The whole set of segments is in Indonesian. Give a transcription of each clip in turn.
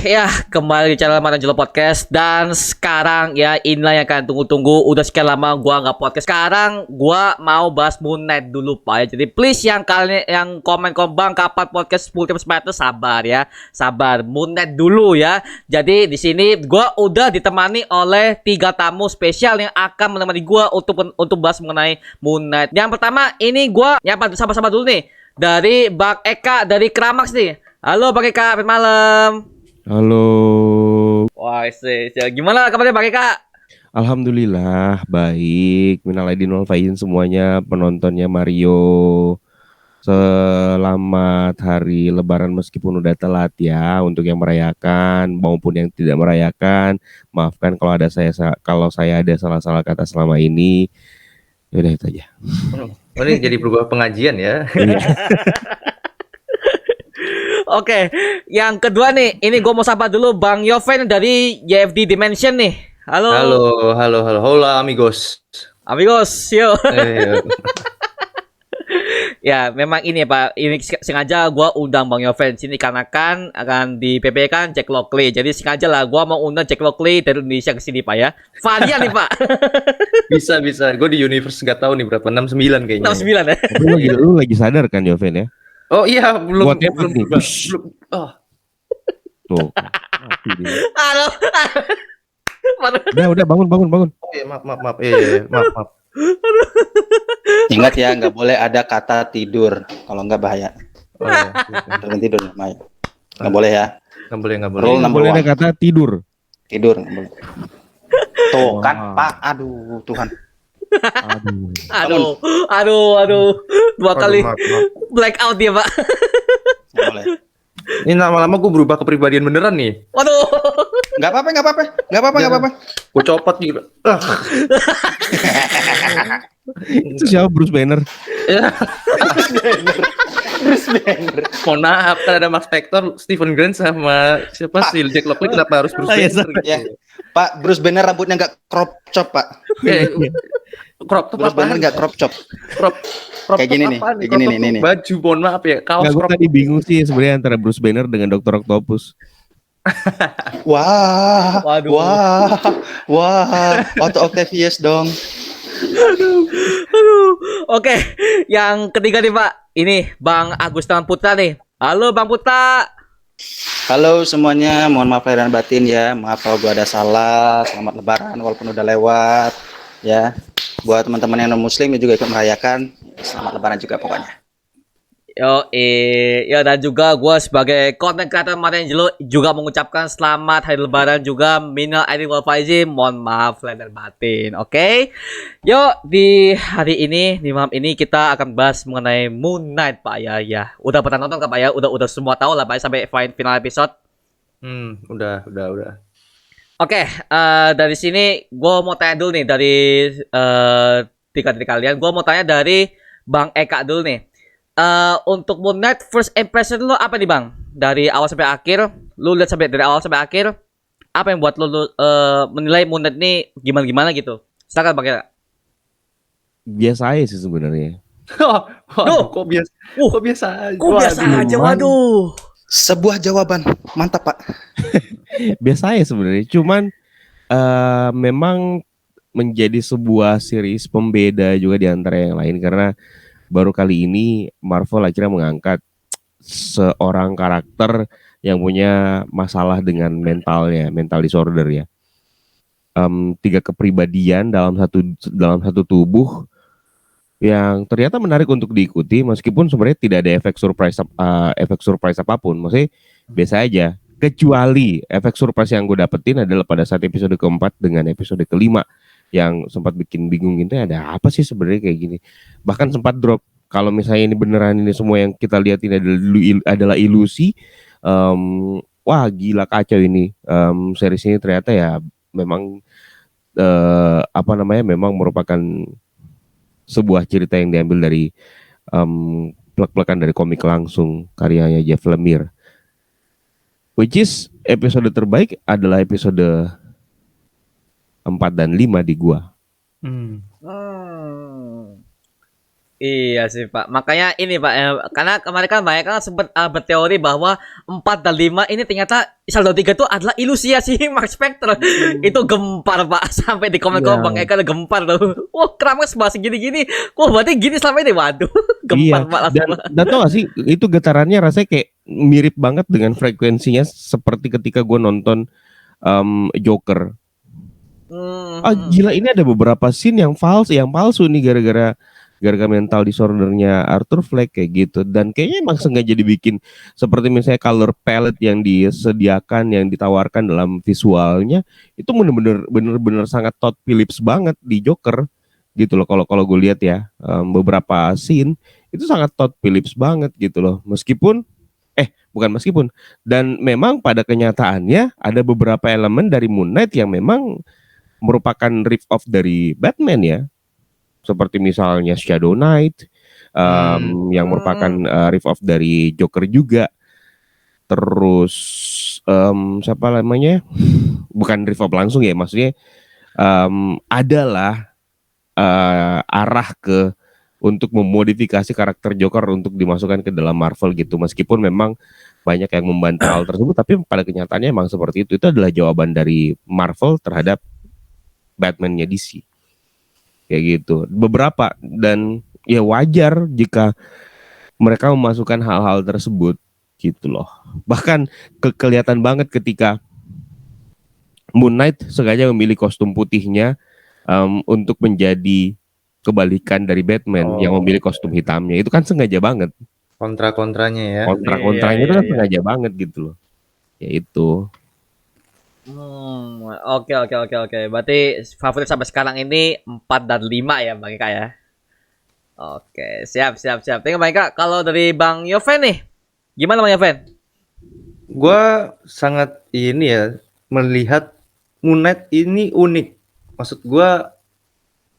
Ya kembali di channel Maranjelo Podcast. Dan sekarang ya inilah yang kalian tunggu-tunggu. Udah sekian lama gua nggak podcast. Sekarang gua mau bahas Moon Knight dulu Pak ya. Jadi please yang kalian yang komen-komen bang kapan podcast Multiverse Madness, sabar ya. Sabar, Moon Knight dulu ya. Jadi di sini gua udah ditemani oleh 3 tamu spesial yang akan menemani gua untuk bahas mengenai Moon Knight. Yang pertama ini gua nyapa sama-sama dulu nih dari Bang Eka dari Kramax nih. Halo Bang Eka, selamat malam. Halo. Wah, gimana kabarnya Bang Eka? Alhamdulillah baik. Minal aidin wal faizin semuanya penontonnya Mario. Selamat hari Lebaran meskipun udah telat ya untuk yang merayakan maupun yang tidak merayakan. Maafkan kalau saya ada salah-salah kata selama ini. Yaudah itu aja. Oh, ini jadi berubah pengajian ya. Oke, yang kedua nih, ini gue mau sapa dulu Bang Yoven dari YFD Dimension nih. Halo. Hola amigos. Amigos, yo. Ya, memang ini ya Pak, ini sengaja gue undang Bang Yoven sini karena kan akan di PP kan Jack Lockley. Jadi sengaja lah gue mau undang Jack Lockley dari Indonesia ke sini Pak ya. Varian nih Pak. Bisa. Gue di universe nggak tahu nih berapa 69 kayaknya. 69 ya. Lu lagi sadar kan Joven ya? Oh iya, belum. Oh. Tuh. Halo. Udah bangun. Oh iya, maaf. Ingat ya, nggak boleh ada kata tidur, kalau nggak bahaya. Oh, iya. Tidur, Maya. Nggak boleh ya. Nggak boleh. Rule number Boleh ada 1. kata tidur. Tidur nggak boleh. Tuh kan, Pak. Aduh, Tuhan. Aduh. Dua kali Maaf. blackout dia Pak. Nggak boleh. Ini lama-lama gue berubah kepribadian beneran nih. Waduh. Nggak apa-apa. Gue copot gitu. Itu siapa Bruce Banner? Bruce Banner. Mohon maaf, kan ada Max Factor, Stephen Grant sama siapa sih Jack Lockley, kenapa harus Bruce Banner gitu? Ya, Pak, Bruce Banner rambutnya nggak crop chop, Pak. Crop top Bruce Banner nggak crop chop. Crop Kayak gini nih, kayak gini nih. Baju, mohon maaf ya, kaos Gue crop. tadi bingung sih sebenarnya antara Bruce Banner dengan Dr. Octopus. Wah. Otto Octavius dong. Aduh. Oke, yang ketiga nih Pak. Ini Bang Agustan Putra nih. Halo Bang Putra. Halo semuanya, mohon maaf lahir dan batin ya. Maaf kalau gua ada salah. Selamat Lebaran walaupun udah lewat ya. Buat teman-teman yang non muslim yang juga ikut merayakan, selamat Lebaran juga pokoknya. Ya dan juga gue sebagai content creator Maranjelo juga mengucapkan selamat hari Lebaran juga. Minal aidin wal faizin, mohon maaf lahir dan batin. Oke. Yuk di hari ini di malam ini kita akan bahas mengenai Moon Knight Pak ya. Udah pernah nonton kan Pak ya? Udah semua tahu lah Pak ya, sampai final episode. Udah. Oke, dari sini gue mau tanya dulu nih dari tiga dari kalian. Gue mau tanya dari Bang Eka dulu nih. Untuk Moon Knight first impression lo apa nih Bang? Dari awal sampai akhir, lu lihat dari awal sampai akhir, apa yang buat lu menilai Moon Knight ini gimana gitu? Silakan Bang Eka. Biasa aja sih sebenarnya. Kok biasa aja. Waduh. Sebuah jawaban mantap, Pak. Biasa aja sebenarnya. Cuman memang menjadi sebuah series pembeda juga di antara yang lain karena baru kali ini Marvel akhirnya mengangkat seorang karakter yang punya masalah dengan mental disorder ya. 3 kepribadian dalam satu tubuh yang ternyata menarik untuk diikuti meskipun sebenarnya tidak ada efek surprise apapun. Maksudnya biasa aja. Kecuali efek surprise yang gue dapetin adalah pada saat episode keempat dengan episode kelima yang sempat bikin bingung gitu, ada apa sih sebenarnya kayak gini. Bahkan sempat drop kalau misalnya ini beneran ini semua yang kita lihat ini adalah ilusi. Wah gila kacau ini. Series ini ternyata ya memang memang merupakan sebuah cerita yang diambil dari plek-plekan dari komik langsung karyanya Jeff Lemire. Which is episode terbaik adalah episode 4 dan 5 di gua. Iya sih Pak. Makanya ini Pak, karena kemarin kan banyak kan sempat berteori bahwa 4 dan 5 ini ternyata saldo 3 itu adalah ilusi ya si Mark Spector. Itu gempar Pak. Sampai di komen-komen Iya. Bang Eka gempar tuh. Wah, Kramas masih gini-gini. Wah, berarti gini selama ini. Waduh. Gempar Iya, Pak langsung. dan tau gak sih itu getarannya rasanya kayak mirip banget dengan frekuensinya seperti ketika gue nonton Joker. Ah Hmm. gila, ini ada beberapa scene yang palsu nih gara-gara mental disordernya Arthur Fleck kayak gitu, dan kayaknya emang sengaja dibikin seperti misalnya color palette yang disediakan, yang ditawarkan dalam visualnya itu bener-bener sangat Todd Phillips banget di Joker gitu loh. Kalau kalau gue lihat ya, beberapa scene itu sangat Todd Phillips banget gitu loh, bukan meskipun, dan memang pada kenyataannya ada beberapa elemen dari Moon Knight yang memang merupakan rip-off dari Batman ya, seperti misalnya Shadow Knight, yang merupakan rip-off dari Joker juga. Terus siapa namanya? Bukan rip-off langsung ya, maksudnya adalah arah ke untuk memodifikasi karakter Joker untuk dimasukkan ke dalam Marvel gitu. Meskipun memang banyak yang membantah hal tersebut, tapi pada kenyataannya emang seperti itu. Itu adalah jawaban dari Marvel terhadap Batman-nya DC. Kayak gitu. Beberapa, dan ya wajar jika mereka memasukkan hal-hal tersebut gitu loh. Bahkan kelihatan banget ketika Moon Knight sengaja memilih kostum putihnya untuk menjadi kebalikan dari Batman yang memilih kostum hitamnya. Itu kan sengaja banget. Kontra-kontranya ya. Kontra-kontranya itu kan sengaja banget gitu loh. Ya itu. Oke oke oke oke. Berarti favorit sampai sekarang ini 4 dan 5 ya Bang Eka ya. Oke, siap siap siap. Tengok Bang Eka, kalau dari Bang Yoven nih. Gimana Bang Yoven? Gua sangat ini ya melihat Moon Knight ini unik. Maksud gua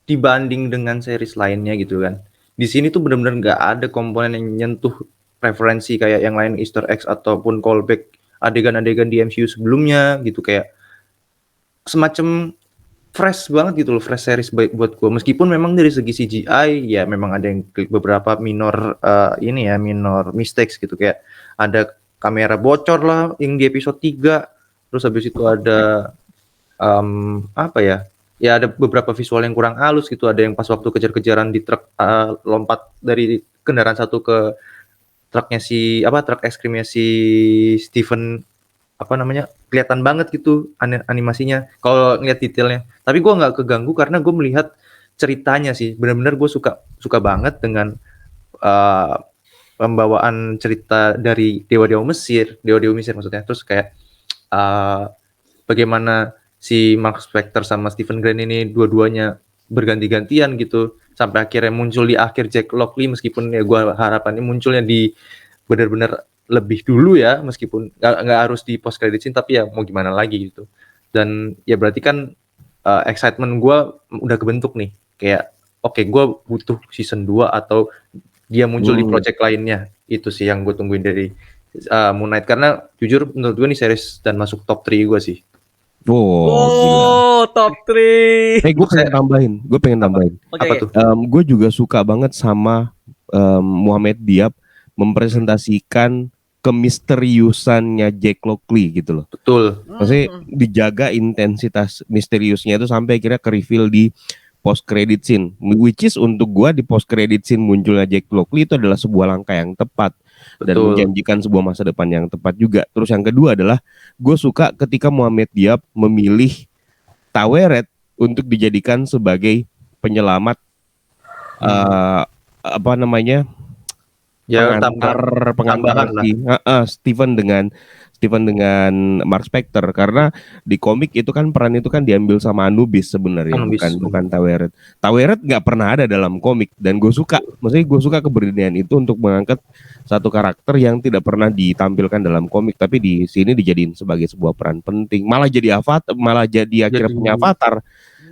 dibanding dengan series lainnya gitu kan. Di sini tuh benar-benar nggak ada komponen yang nyentuh referensi kayak yang lain, Easter eggs ataupun callback adegan-adegan di MCU sebelumnya gitu, kayak semacam fresh banget gitu loh, fresh series baik buat gue. Meskipun memang dari segi CGI ya memang ada yang beberapa minor minor mistakes gitu, kayak ada kamera bocor lah yang di episode 3. Terus habis itu ada apa ya? Ya ada beberapa visual yang kurang halus gitu, ada yang pas waktu kejar-kejaran di truk lompat dari kendaraan satu ke truknya truk es krimnya si Steven, kelihatan banget gitu animasinya kalau ngeliat detailnya. Tapi gue nggak keganggu karena gue melihat ceritanya sih, benar-benar gue suka banget dengan pembawaan cerita dari dewa-dewa Mesir maksudnya. Terus kayak bagaimana si Mark Spector sama Stephen Grant ini dua-duanya berganti-gantian gitu sampai akhirnya muncul di akhir Jack Lockley, meskipun ya gue harapannya munculnya di benar-benar lebih dulu ya, meskipun nggak harus di post credit scene, tapi ya mau gimana lagi gitu. Dan ya berarti kan excitement gue udah kebentuk nih, kayak oke, gue butuh season 2 atau dia muncul di project lainnya. Itu sih yang gue tungguin dari Moon Knight, karena jujur menurut gue nih series dan masuk top 3 gue sih. Oh, top 3. Gue pengen tambahin. Apa tuh? Gue juga suka banget sama Muhammad Diab mempresentasikan kemisteriusannya Jack Lockley gitu loh. Betul. Maksudnya dijaga intensitas misteriusnya itu sampai akhirnya ke reveal di post credit scene, which is untuk gue di post credit scene munculnya Jack Lockley itu adalah sebuah langkah yang tepat dan menjanjikan sebuah masa depan yang tepat juga. Terus yang kedua adalah gue suka ketika Muhammad Diab memilih Taweret untuk dijadikan sebagai penyelamat pengantar si Stephen dengan Mark Spector, karena di komik itu kan peran itu kan diambil sama Anubis sebenarnya, bukan Taweret. Taweret nggak pernah ada dalam komik, dan gue suka keberanian itu untuk mengangkat satu karakter yang tidak pernah ditampilkan dalam komik, tapi di sini dijadiin sebagai sebuah peran penting, malah jadi akhirnya punya avatar.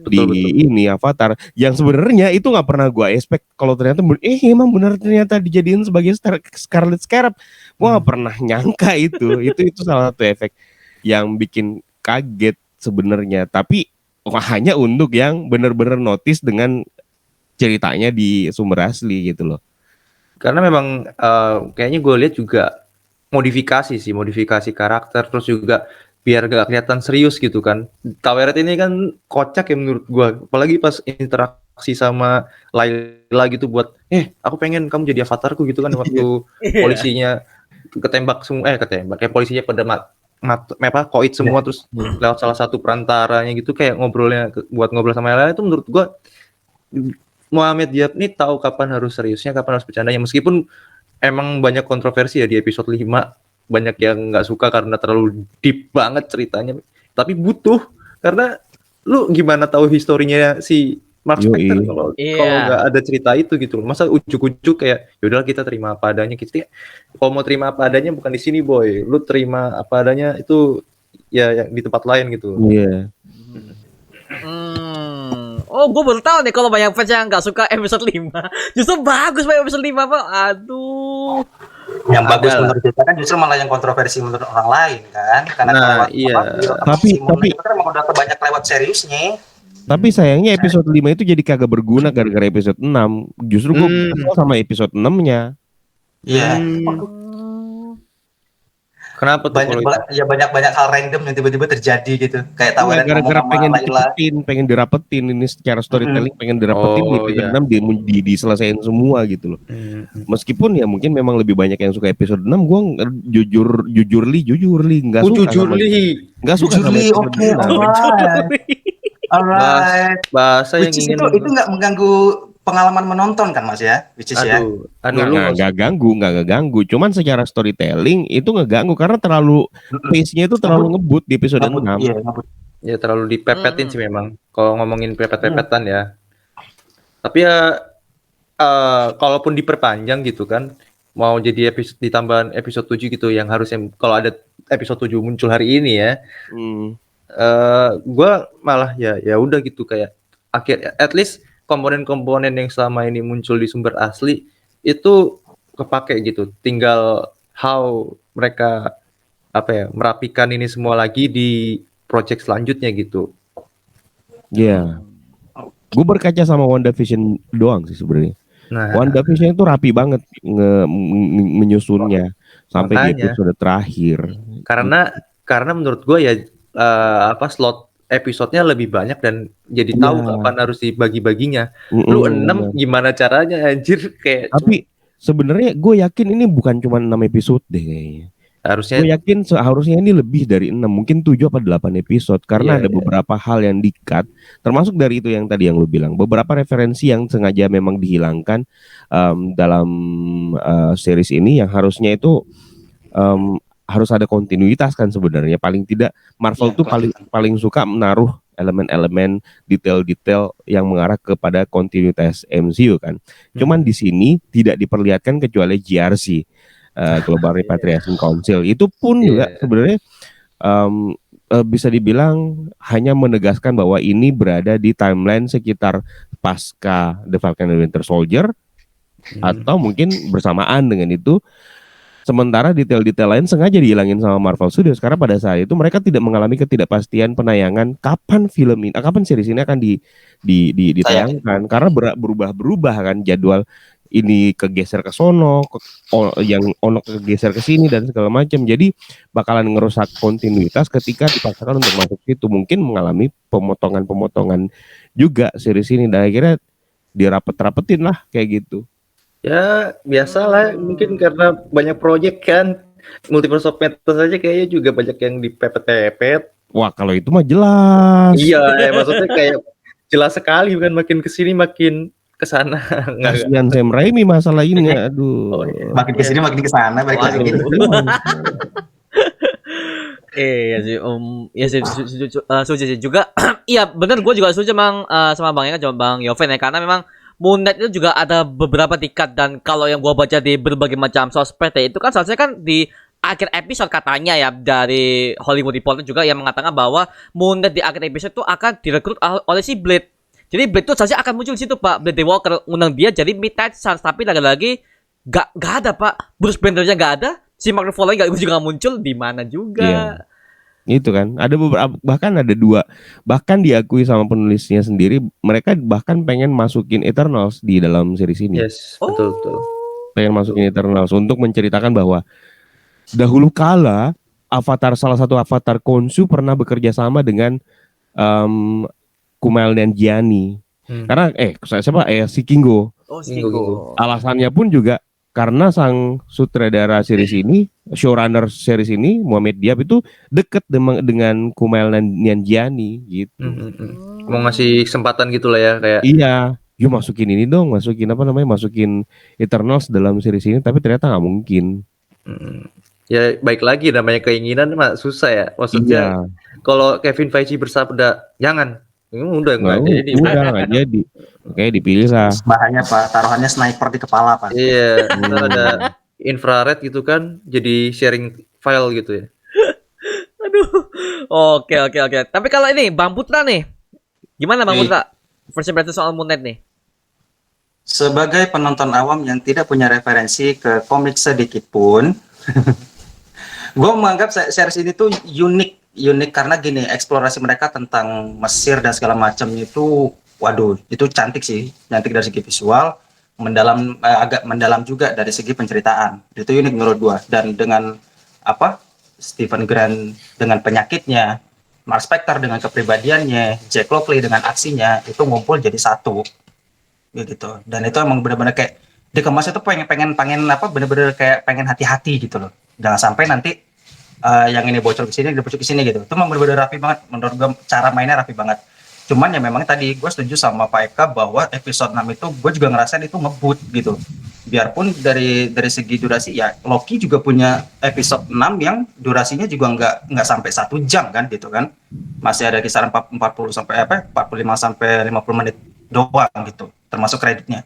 Avatar yang sebenarnya itu nggak pernah gue expect kalau ternyata emang benar ternyata dijadiin sebagai Scarlet Scarab. Gue nggak pernah nyangka itu salah satu efek yang bikin kaget sebenarnya, tapi hanya untuk yang benar-benar notice dengan ceritanya di sumber asli gitu loh. Karena memang kayaknya gue lihat juga modifikasi karakter, terus juga biar gak kelihatan serius gitu kan. Taweret ini kan kocak ya menurut gue, apalagi pas interaksi sama Layla gitu buat aku pengen kamu jadi avatarku gitu kan waktu polisinya ketembak kayak polisinya pada koit semua terus lewat salah satu perantaranya gitu kayak buat ngobrol sama Layla itu menurut gue Muhammad Diab nih tahu kapan harus seriusnya, kapan harus bercandanya. Meskipun emang banyak kontroversi ya di episode 5, banyak yang nggak suka karena terlalu deep banget ceritanya. Tapi butuh, karena lu gimana tahu historinya si Mark Spector kalau nggak ada cerita itu gitu. Masa ujuk-ujuk kayak yaudahlah kita terima apa adanya. Kita kalau mau terima apa adanya bukan di sini boy, lu terima apa adanya itu ya yang di tempat lain gitu. Iya. Oh, gue baru tahu nih kalau banyak fans yang nggak suka episode 5. Justru bagus banget episode 5, Pak. Aduh. Yang bagus menurut kita kan justru malah yang kontroversi menurut orang lain kan. Karena tapi itu kan emang udah banyak lewat seriusnya. Tapi sayangnya episode 5 itu jadi kagak berguna gara-gara episode 6. Justru gue kesel sama episode 6-nya. Iya. Kenapa tuh? Banyak hal random yang tiba-tiba terjadi gitu. Kayak tawaran gara-gara pengen dirapetin ini secara storytelling, pengen dirapetin di episode 6 diselesaikan semua gitu loh. Meskipun ya mungkin memang lebih banyak yang suka episode 6, gue jujur li enggak suka sama episode 6. Alright. Bahasa yang ingin itu enggak mengganggu pengalaman menonton kan Mas ya, which is nggak ganggu, cuman secara storytelling itu ngeganggu karena terlalu pace-nya itu terlalu ngebut di episode 6. Ya terlalu dipepetin sih memang. Kalau ngomongin pepet-pepetan ya. Tapi ya kalaupun diperpanjang gitu kan, mau jadi ditambahan episode 7 gitu yang harusnya kalau ada episode 7 muncul hari ini ya. Gue malah ya udah gitu kayak at least komponen-komponen yang selama ini muncul di sumber asli itu kepake gitu. Tinggal how mereka merapikan ini semua lagi di project selanjutnya gitu. Iya. Gue berkaca sama WandaVision doang sih sebenarnya. WandaVision itu rapi banget menyusunnya sampai di episode terakhir. Karena menurut gue ya slot episodenya lebih banyak dan jadi tahu kapan harus dibagi-baginya. Lu 6 gimana caranya anjir kayak. Tapi sebenarnya gue yakin ini bukan cuma 6 episode deh kayaknya. Gue yakin seharusnya ini lebih dari 6, mungkin 7 apa 8 episode karena ada beberapa hal yang di-cut, termasuk dari itu yang tadi yang lu bilang, beberapa referensi yang sengaja memang dihilangkan dalam series ini yang harusnya itu harus ada kontinuitas kan sebenarnya. Paling tidak Marvel tuh paling suka menaruh elemen-elemen detail-detail yang mengarah kepada kontinuitas MCU kan. Cuman di sini tidak diperlihatkan kecuali GRC, Global Repatriation Council. Itu pun juga sebenarnya bisa dibilang hanya menegaskan bahwa ini berada di timeline sekitar pasca The Falcon and Winter Soldier atau mungkin bersamaan dengan itu. Sementara detail-detail lain sengaja dihilangin sama Marvel Studios karena pada saat itu mereka tidak mengalami ketidakpastian penayangan kapan series ini akan ditayangkan karena berubah-berubah kan jadwal ini kegeser ke sono, yang ono kegeser ke sini dan segala macam. Jadi bakalan ngerusak kontinuitas ketika dipaksakan untuk masuk situ, mungkin mengalami pemotongan-pemotongan juga series ini dan akhirnya dirapet-rapetin lah kayak gitu. Ya biasalah mungkin karena banyak proyek kan, Multiverse of Madness saja kayaknya juga banyak yang dipepet-pepet. Wah kalau itu mah jelas. Iya maksudnya kayak jelas sekali kan, makin kesini makin kesana. Kasihan Sam Raimi masalah ini, aduh. Makin kesini makin kesana, balik lagi. Iya sih, ya sih setuju juga. Iya benar, gue juga setuju sama Bang Eka, Bang Yoven ya, karena memang Moon Knight itu juga ada beberapa tingkat dan kalau yang gua baca di berbagai macam sosmed ya, itu kan seharusnya kan di akhir episode katanya ya dari Hollywood Reporter juga yang mengatakan bahwa Moon Knight di akhir episode itu akan direkrut oleh si Blade. Jadi Blade itu seharusnya akan muncul di situ Pak. Blade Walker undang dia jadi Midnight Suns, tapi lagi-lagi gak ada Pak. Bruce Banner-nya gak ada, si Mark Ruffalo juga gak muncul, di mana juga. Itu kan ada beberapa, bahkan ada dua, bahkan diakui sama penulisnya sendiri, mereka bahkan pengen masukin Eternals di dalam series ini. Yes, betul betul. Pengen masukin Eternals untuk menceritakan bahwa dahulu kala salah satu avatar Khonshu pernah bekerja sama dengan Kumail dan Gianni. Karena siapa si Kingo. Oh, Minggu. Alasannya pun juga karena sang sutradara series ini, showrunner series ini, Muhammad Diab itu deket dengan Kumail dan Gianni gitu. Mau ngasih kesempatan gitu lah ya kayak. Iya, yuk masukin ini dong, masukin Eternals dalam series ini, tapi ternyata nggak mungkin. Ya baik lagi namanya keinginan mah susah ya. Maksudnya kalau Kevin Feige bersabda jangan, udah nggak jadi. Udah nggak jadi. Oke, dipilih lah. Bahaya Pak, taruhannya sniper di kepala Pak. Iya, ntar ada infrared gitu kan, jadi sharing file gitu ya. Aduh. Oke. Tapi kalau ini Bang Putra nih, gimana Bang Putra? First impression soal Moon Knight nih. Sebagai penonton awam yang tidak punya referensi ke komik sedikit pun, gue menganggap series ini tuh unik karena gini, eksplorasi mereka tentang Mesir dan segala macam itu, waduh, itu cantik sih, cantik dari segi visual, agak mendalam juga dari segi penceritaan. Itu unik menurut gue. Dan dengan Stephen Grant dengan penyakitnya, Mark Spector dengan kepribadiannya, Jack Lockley dengan aksinya, itu ngumpul jadi satu gitu. Dan itu emang benar-benar kayak dikemas itu pengen bener-bener kayak pengen hati-hati gitu loh. Jangan sampai nanti yang ini bocor ke sini, bocor ke sini gitu. Itu memang bener-bener rapi banget menurut gue, cara mainnya rapi banget. Cuman ya memang tadi gue setuju sama Pak Eka bahwa episode 6 itu gue juga ngerasain itu ngebut gitu. Biarpun dari segi durasi ya Loki juga punya episode 6 yang durasinya juga nggak sampai 1 jam kan gitu kan. Masih ada kisaran 45 sampai 50 menit doang gitu, termasuk kreditnya.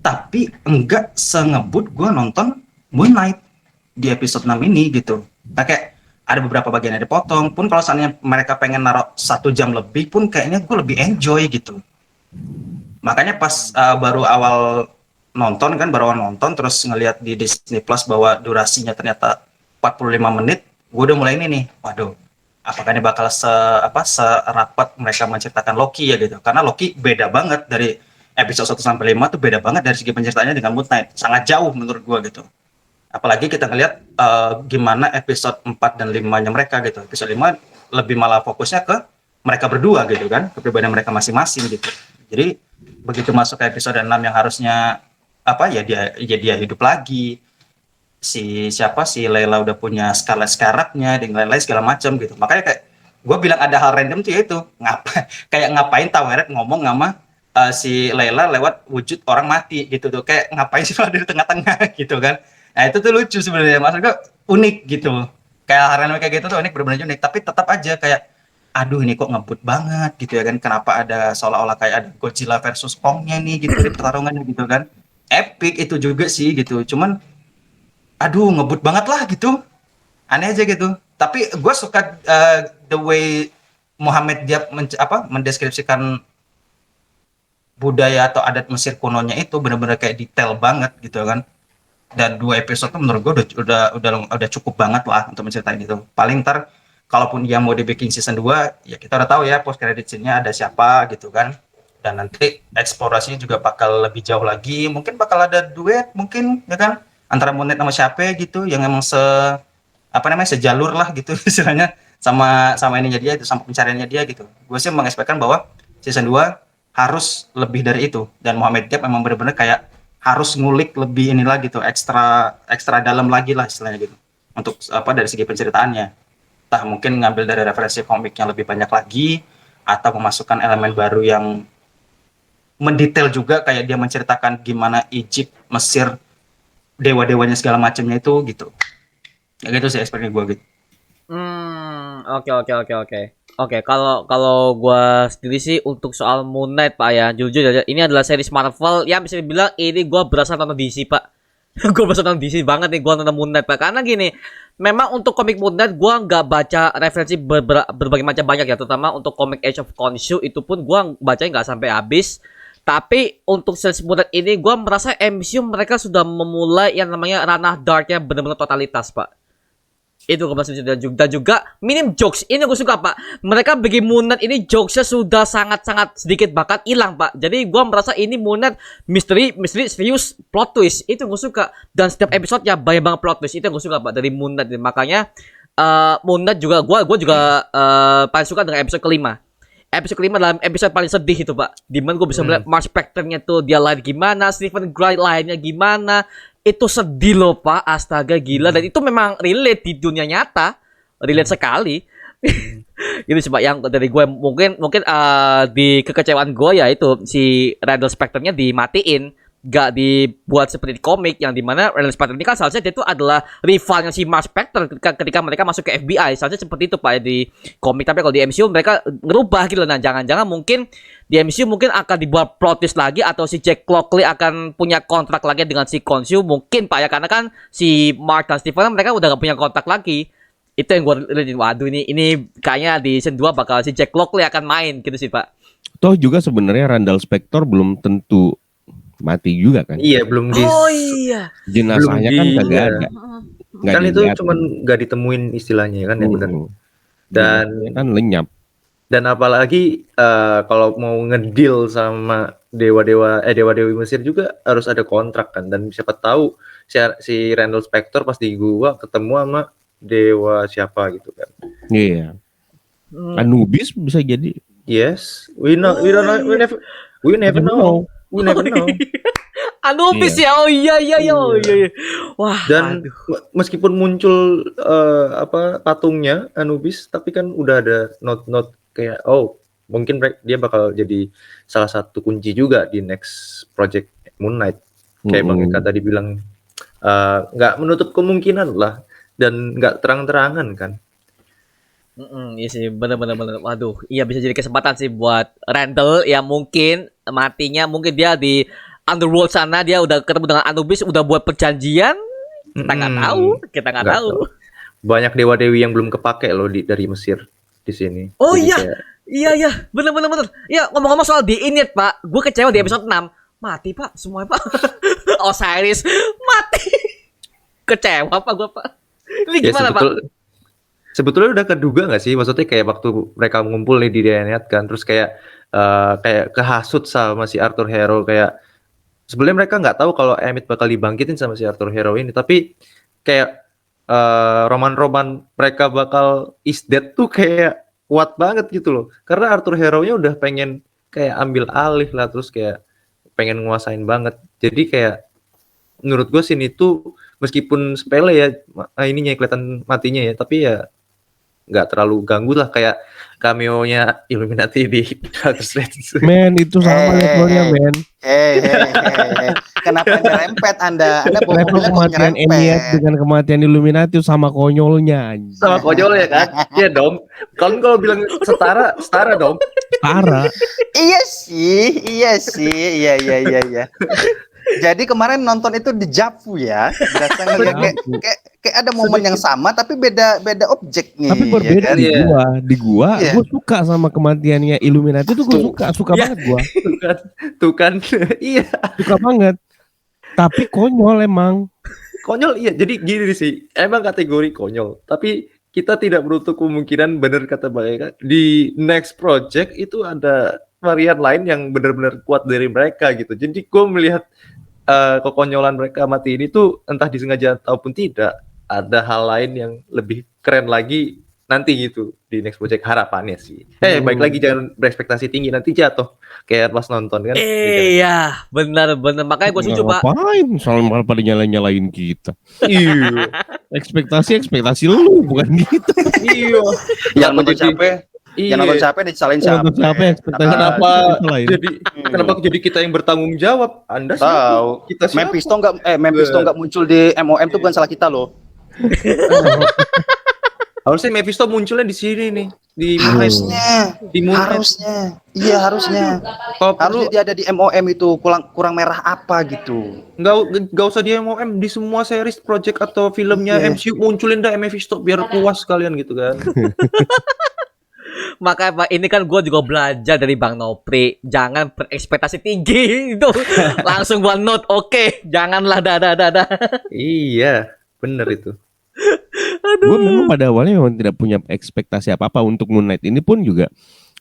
Tapi enggak sengebut gue nonton Moon Knight di episode 6 ini gitu. Nah, kayak ada beberapa bagian yang dipotong, pun kalau seandainya mereka pengen naruh 1 jam lebih pun kayaknya gue lebih enjoy gitu. Makanya pas baru awal nonton terus ngelihat di Disney Plus bahwa durasinya ternyata 45 menit, gue udah mulai ini nih, waduh, apakah ini bakal serapat mereka menceritakan Loki ya gitu. Karena Loki beda banget dari episode 1 sampai 5 tuh, beda banget dari segi penceritaannya dengan Moon Knight, sangat jauh menurut gue gitu. Apalagi kita ngelihat gimana episode 4 dan 5-nya mereka gitu. Episode 5 lebih malah fokusnya ke mereka berdua gitu kan, kepribadian mereka masing-masing gitu. Jadi begitu masuk ke episode 6 yang harusnya dia hidup lagi. Si Layla udah punya Scarlet-nya dan lain-lain segala macam gitu. Makanya kayak gue bilang ada hal random tuh ya itu. Ngapain Taweret ngomong sama si Layla lewat wujud orang mati gitu tuh. Kayak ngapain sih ada di tengah-tengah gitu kan. Nah itu tuh lucu sebenarnya, maksud gue unik gitu. Kayak hal kayak gitu tuh unik, benar-benar unik. Tapi tetap aja kayak, aduh ini kok ngebut banget gitu ya kan. Kenapa ada seolah-olah kayak ada Godzilla versus Kong-nya nih gitu di pertarungannya gitu kan. Epic itu juga sih gitu. Cuman, aduh ngebut banget lah gitu. Aneh aja gitu. Tapi gue suka the way Muhammad Diab mendeskripsikan budaya atau adat Mesir kunonya itu benar-benar kayak detail banget gitu kan. Dan 2 episode tuh menurut gue udah cukup banget lah untuk menceritain itu. Paling ntar kalaupun dia mau dibikin season 2 ya kita udah tahu ya post credit scene-nya ada siapa gitu kan. Dan nanti eksplorasinya juga bakal lebih jauh lagi, mungkin bakal ada duet mungkin ya kan antara Moon Knight sama siapa gitu yang emang sejalur lah gitu istilahnya sama ininya dia itu, sama pencariannya dia gitu. Gue sih mengespekkan bahwa season 2 harus lebih dari itu, dan Muhammad Diab memang benar-benar kayak harus ngulik lebih inilah gitu, ekstra dalam lagi lah istilahnya gitu untuk dari segi penceritaannya. Entah mungkin ngambil dari referensi komik yang lebih banyak lagi atau memasukkan elemen baru yang mendetail juga, kayak dia menceritakan gimana Egypt, Mesir, dewa-dewanya segala macamnya itu gitu. Ya gitu sih ekspektasi gue gitu. Oke, kalau gua sendiri sih untuk soal Moon Knight Pak ya, jujur aja ini adalah series Marvel yang bisa dibilang ini gua berasal nonton DC Pak. Gua berasal nonton DC banget nih gua nonton Moon Knight Pak, karena gini, memang untuk komik Moon Knight gua nggak baca referensi berbagai macam banyak ya, terutama untuk komik Age of Khonshu itu pun gua bacanya nggak sampai habis. Tapi untuk series Moon Knight ini gua merasa MCU mereka sudah memulai yang namanya ranah darknya benar-benar totalitas Pak. Itu gue masih dan juga minim jokes. Ini gue suka, Pak. Mereka bikin Moon Knight ini jokesnya sudah sangat-sangat sedikit bahkan hilang, Pak. Jadi gue merasa ini Moon Knight misteri serius plot twist. Itu gue suka. Dan setiap episode ya banyak banget plot twist. Itu yang gue suka, Pak, dari Moon Knight. Makanya Moon Knight juga gue juga paling suka dengan episode kelima. Episode kelima dalam episode paling sedih itu, Pak. Dimana gue bisa melihat Mark Spector-nya tuh dia lahir gimana, Stephen Grant lahirnya gimana. Itu sedih loh, Pak. Astaga, gila. Dan itu memang relate di dunia nyata. Relate sekali. Itu sih, Pak, yang dari gue. Mungkin di kekecewaan gue ya itu si Randall Spector-nya dimatiin. Gak dibuat seperti di komik. Yang dimana Randall Spector ini kan seharusnya dia itu adalah rivalnya si Mark Spector ketika mereka masuk ke FBI. Seharusnya seperti itu, Pak, ya, di komik. Tapi kalau di MCU mereka ngerubah gitu loh. Nah, jangan-jangan mungkin di MCU mungkin akan dibuat plot twist lagi atau si Jack Lockley akan punya kontrak lagi dengan si Khonshu mungkin, Pak, ya, karena kan si Mark dan Stephen mereka udah gak punya kontrak lagi. Itu yang gue lihat, waduh ini kayaknya di season 2 bakal si Jack Lockley akan main gitu sih, Pak. Toh juga sebenarnya Randall Spector belum tentu mati juga kan. Iya, belum di Oh iya. Jenazahnya belum kan di- kagak iya. ada. Nggak kan itu dilihat. cuman nggak ditemuin istilahnya kan, ya benar. Dan Jenazahnya kan lenyap. Dan apalagi kalau mau ngedeal sama dewa-dewi Mesir juga harus ada kontrak kan. Dan siapa tahu si Randall Spector pas di gua ketemu sama dewa siapa gitu kan. Iya. Anubis bisa jadi. Yes, we never know. We never know. Anubis ya. Oh iya. Oh iya. Wah. Dan meskipun muncul patungnya Anubis, tapi kan udah ada note kayak mungkin dia bakal jadi salah satu kunci juga di next project Moon Knight. Kayak Bang Eka tadi bilang, nggak menutup kemungkinan lah dan nggak terang-terangan kan. Iya sih, bener. Waduh, iya bisa jadi kesempatan sih buat Randall ya, mungkin matinya mungkin dia di Underworld sana dia udah ketemu dengan Anubis, udah buat perjanjian. Kita nggak Nggak tahu. Banyak dewa-dewi yang belum kepake loh dari Mesir di sini. Oh Jadi iya. kayak- Iya, bener. Iya, ngomong-ngomong soal di Init, Pak. Gue kecewa di episode 6. Mati, Pak, semuanya, Pak. Osiris mati. Kecewa, Pak, gue, Pak. Ini Ya, gimana, Pak? sebetulnya udah keduga nggak sih, maksudnya kayak waktu mereka ngumpul nih di Dayaniad kan, terus kayak kehasut sama si Arthur Harrow, kayak sebenarnya mereka nggak tahu kalau Emmett bakal dibangkitin sama si Arthur Harrow ini, tapi kayak roman-roman mereka bakal is dead tuh kayak kuat banget gitu loh, karena Arthur Harrow-nya udah pengen kayak ambil alih lah, terus kayak pengen nguasain banget. Jadi kayak menurut gue sini tuh meskipun sepele ya ininya kelihatan matinya ya, tapi ya nggak terlalu ganggu lah, kayak cameo-nya Illuminati di Doctor Strange. Men itu sama Eh, levelnya men. Hei. Kenapa nyerempet Anda? Anda Level bohongnya kok kematian Eniat nyerempet? dengan kematian Illuminati itu sama konyolnya anjing. Sama konyol ya kan? Iya dong. Kalau bilang setara dong. Parah. Iya sih. Iya. Jadi kemarin nonton itu di Javu ya. Berasa ngeliat kayak ada momen yang sama tapi beda objek nih. Tapi berbeda ya kan? di Iya. gua. Di gua, Iya. gua suka sama kematiannya Illuminati itu gua suka Iya. banget gua. Tuh kan. Iya. Suka banget. Tapi konyol emang. Konyol iya. Jadi gini sih. Emang kategori konyol. Tapi kita tidak menutup kemungkinan, bener kata Bang Eka, di next project itu ada varian lain yang benar-benar kuat dari mereka gitu. Jadi gue melihat kekonyolan mereka mati ini tuh entah disengaja ataupun tidak, ada hal lain yang lebih keren lagi nanti gitu di next project, harapannya sih. Baik lagi jangan berekspektasi tinggi, nanti jatuh kayak pas nonton kan. Iya, benar. Makanya gue setuju, Pak. Ngapain? Soalnya malah pada nyalain kita. Iya. Ekspektasi lu bukan gitu. Iya. Yang nonton capek, yang nonton capek disalahin siapa? Siapa ekspektasi Kenapa lain? kenapa jadi kita yang bertanggung jawab? Anda siapa? Tahu. Kita siapa? Mephisto nggak muncul di MOM itu bukan salah kita loh. Harusnya Mephisto munculnya di sini nih, di Moon Knight. Di Moon Knight. Harusnya. Kalau Harusnya perlu dia ada di MOM itu kurang merah apa gitu. nggak usah di MOM, di semua series project atau filmnya Iya. MCU munculin dah Mephisto biar puas kalian gitu kan. Makanya, Pak, ini kan gue juga belajar dari Bang Nopri. Jangan berekspektasi tinggi itu. Langsung buat note, oke. Janganlah dah. Iya, bener itu. Gue memang pada awalnya memang tidak punya ekspektasi apa-apa untuk Moon Knight ini pun juga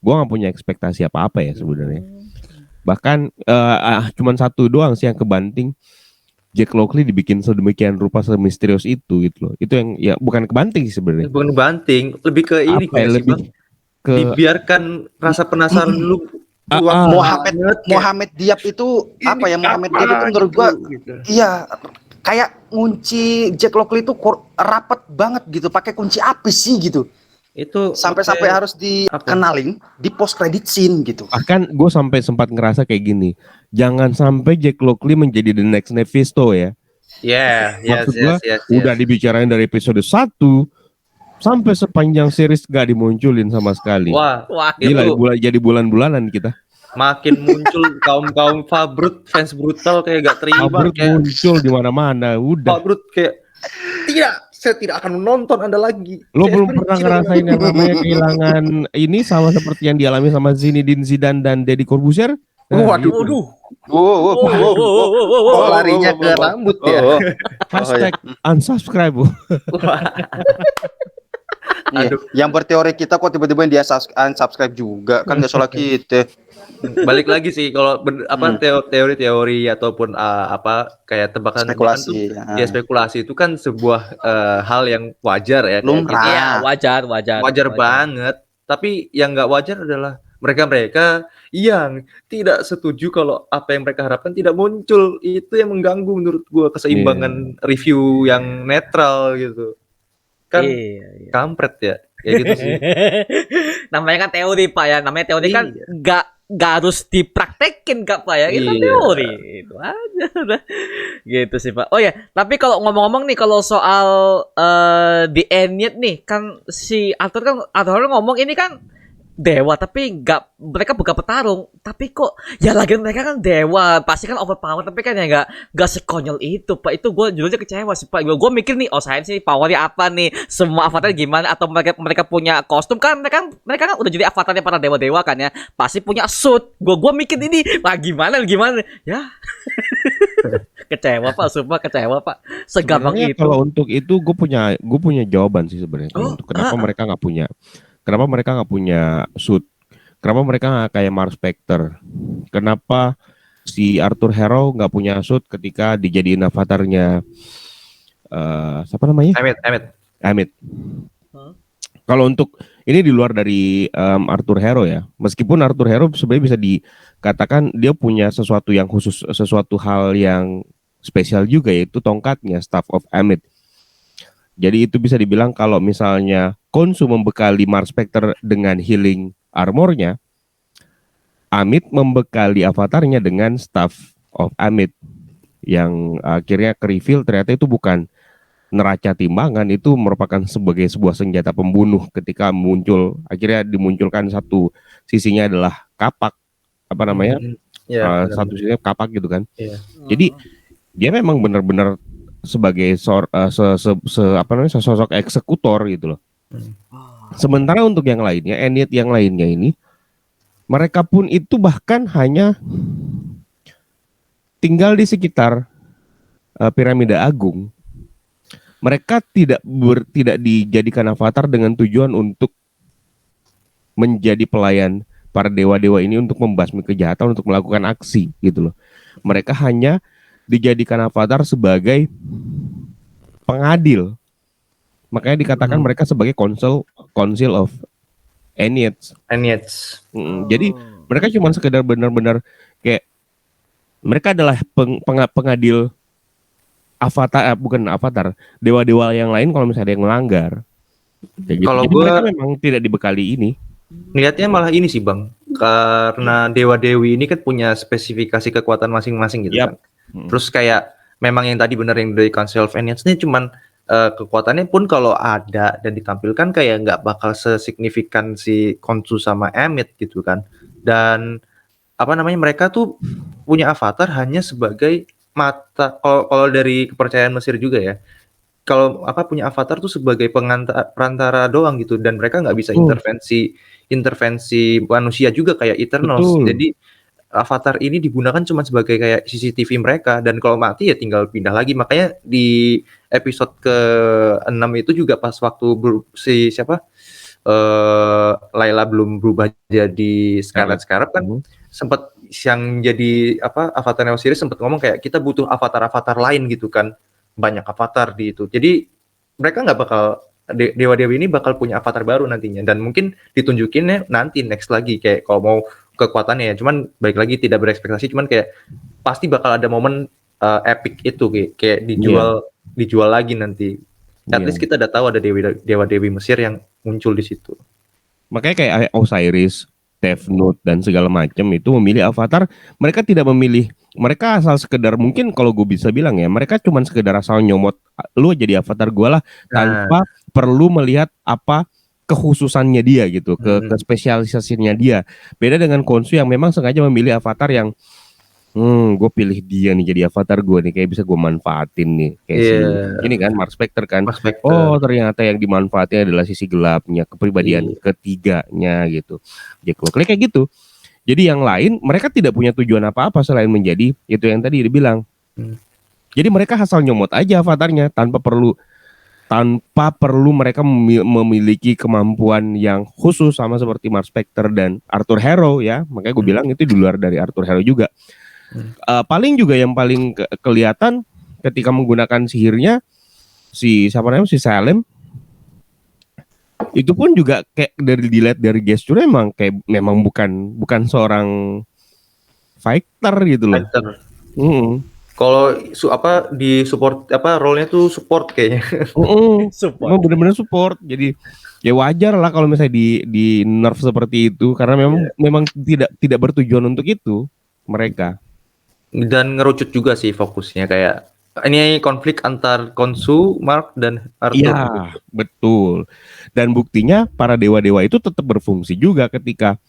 gue nggak punya ekspektasi apa-apa ya sebenarnya. Bahkan cuman satu doang sih yang kebanting, Jack Lockley dibikin sedemikian rupa semisterius itu gitu loh. Itu yang ya bukan kebanting sih sebenarnya. Bukan banting, lebih ke ini Apa ya, nggak sih, lebih Bang? ke Dibiarkan rasa penasaran lu Ah, Mohamed Diab itu apa ya? Mohamed Diab itu menurut gua iya kayak ngunci Jack Lockley itu rapet banget gitu, pakai kunci apa sih gitu. itu Sampai-sampai harus dikenalin di post credit scene gitu. bahkan gue sampai sempat ngerasa kayak gini, jangan sampai Jack Lockley menjadi the next Mephisto ya. ya Maksud gua, udah dibicarain dari episode 1 sampai sepanjang series gak dimunculin sama sekali. Wah, Gila, itu jadi bulan-bulanan kita. makin muncul kaum Fabrut fans brutal kayak gak terima, Fabrut kayak muncul di mana-mana, udah. Fabrut kayak saya tidak akan menonton Anda lagi. Lo Saya belum benci pernah dengan ngerasain Anda. yang namanya kehilangan ini sama seperti yang dialami sama Zinedine Zidane dan Deddy Corbuzier? Nah, Waduh, gitu. Waduh. Oh, larinya ke rambut ya. Hashtag unsubscribe. Iya. Aduh. Yang berteori kita kok tiba-tiba dia unsubscribe juga kan nggak salah kita. Balik lagi sih kalau teori-teori ataupun apa kayak tebakan Spekulasi, tuh, ya. ya spekulasi itu kan sebuah hal yang wajar ya. kayak Lumrah. gitu. Iya, wajar Banget. Tapi yang nggak wajar adalah mereka yang tidak setuju kalau apa yang mereka harapkan tidak muncul. Itu yang mengganggu menurut gua keseimbangan review yang netral gitu. Kan Iya. kampret ya. Kayak gitu sih. Namanya kan teori Pak ya. Namanya teori kan Iya. nggak harus dipraktekin Kak Pak ya. Itu Iya. teori. Itu aja udah. Gitu sih Pak. Oh ya, tapi kalau ngomong-ngomong nih kalau soal The Enid nih kan si Arthur ngomong ini kan dewa tapi mereka bukan petarung tapi kok ya lagi mereka kan dewa pasti kan overpower tapi kan ya nggak sekonyol itu Pak. Itu gue jujurnya kecewa sih Pak. Gue mikir nih saya sih powernya apa nih, semua avatar gimana, atau mereka punya kostum kan, mereka kan udah jadi avatarnya para dewa kan ya, pasti punya suit. Gue mikir ini gimana ya. Kecewa Pak, sumpah kecewa Pak, segampang Sebenarnya itu. kalau untuk itu gue punya jawaban sih sebenarnya. Untuk kenapa mereka nggak punya suit? Kenapa mereka nggak kayak Mark Spector? Kenapa si Arthur Harrow nggak punya suit ketika dijadiin avatarnya siapa namanya? Amit. Kalau untuk ini di luar dari Arthur Harrow ya, meskipun Arthur Harrow sebenarnya bisa dikatakan dia punya sesuatu yang khusus, sesuatu hal yang spesial juga, yaitu tongkatnya Staff of Amit. Jadi itu bisa dibilang kalau misalnya Khonshu membekali Mark Spector dengan healing armornya, Amit membekali avatarnya dengan Staff of Amit, yang akhirnya ke-reveal ternyata itu bukan neraca timbangan, itu merupakan sebagai sebuah senjata pembunuh. Ketika akhirnya dimunculkan satu sisinya adalah kapak, apa namanya, satu sisinya kapak gitu kan. Jadi dia memang benar-benar sebagai sosok eksekutor gitu loh. Sementara untuk yang lainnya, Enid yang lainnya ini, mereka pun itu bahkan hanya tinggal di sekitar piramida agung. Mereka tidak dijadikan avatar dengan tujuan untuk menjadi pelayan para dewa-dewa ini untuk membasmi kejahatan, untuk melakukan aksi gitu loh. Mereka hanya dijadikan avatar sebagai pengadil. Makanya dikatakan mereka sebagai Council of Enyids. Jadi mereka cuma sekedar benar-benar kayak mereka adalah pengadil avatar dewa-dewa yang lain kalau misalnya ada yang melanggar. Gitu. Kalau mereka memang tidak dibekali ini. Lihatnya malah ini sih Bang, karena dewa-dewi ini kan punya spesifikasi kekuatan masing-masing gitu kan. Terus kayak memang yang tadi benar yang dari Council of Enyids ini cuman kekuatannya pun kalau ada dan ditampilkan kayak nggak bakal sesignifikan si Khonshu sama Amit gitu kan. Dan apa namanya, mereka tuh punya avatar hanya sebagai mata, kalau dari kepercayaan Mesir juga ya. Kalau punya avatar tuh sebagai perantara doang gitu, dan mereka nggak bisa intervensi manusia juga kayak Eternals. Betul. Jadi avatar ini digunakan cuma sebagai kayak CCTV mereka, dan kalau mati ya tinggal pindah lagi. Makanya di episode ke-6 itu juga pas waktu si siapa Layla belum berubah jadi Scarlet Scarab kan, sempat yang jadi apa avatarnya Osiris sempat ngomong kayak kita butuh avatar-avatar lain gitu kan, banyak avatar di itu. Jadi mereka nggak bakal dewa-dewi ini bakal punya avatar baru nantinya, dan mungkin ditunjukinnya nanti next lagi kayak kalau mau kekuatannya ya. Cuman baik lagi tidak berekspektasi, cuman kayak pasti bakal ada momen epic itu kayak dijual lagi nanti. At least kita udah tahu ada dewa-dewi Mesir yang muncul di situ. Makanya kayak Osiris, Tefnut dan segala macam itu memilih avatar. Mereka tidak memilih, mereka asal sekedar, mungkin kalau gue bisa bilang ya, mereka cuma sekedar asal nyomot lu jadi avatar gue lah, tanpa perlu melihat apa kekhususannya dia gitu, ke spesialisasinya dia. Beda dengan Khonshu yang memang sengaja memilih avatar yang gue pilih dia nih jadi avatar gue nih, kayak bisa gue manfaatin nih, kayak ini kan Mark Spector kan. Oh ternyata yang dimanfaatkan adalah sisi gelapnya, kepribadian ketiganya gitu, Jack Locke kayak gitu. Jadi yang lain mereka tidak punya tujuan apa-apa selain menjadi itu yang tadi dibilang. Jadi mereka asal nyomot aja avatarnya tanpa perlu mereka memiliki kemampuan yang khusus sama seperti Mark Spector dan Arthur Harrow ya. Makanya gue bilang itu di luar dari Arthur Harrow juga. Paling juga yang paling kelihatan ketika menggunakan sihirnya si Salem, itu pun juga kayak dilihat dari gesturnya memang bukan seorang fighter gitu loh. Kalau di support role-nya tuh support kayaknya. Memang benar-benar support. Jadi ya wajar lah kalau misalnya di nerf seperti itu, karena memang tidak bertujuan untuk itu mereka. Dan ngerucut juga sih fokusnya, kayak ini konflik antar Khonshu, Mark dan Arthur. Iya, betul. Dan buktinya para dewa-dewa itu tetap berfungsi juga ketika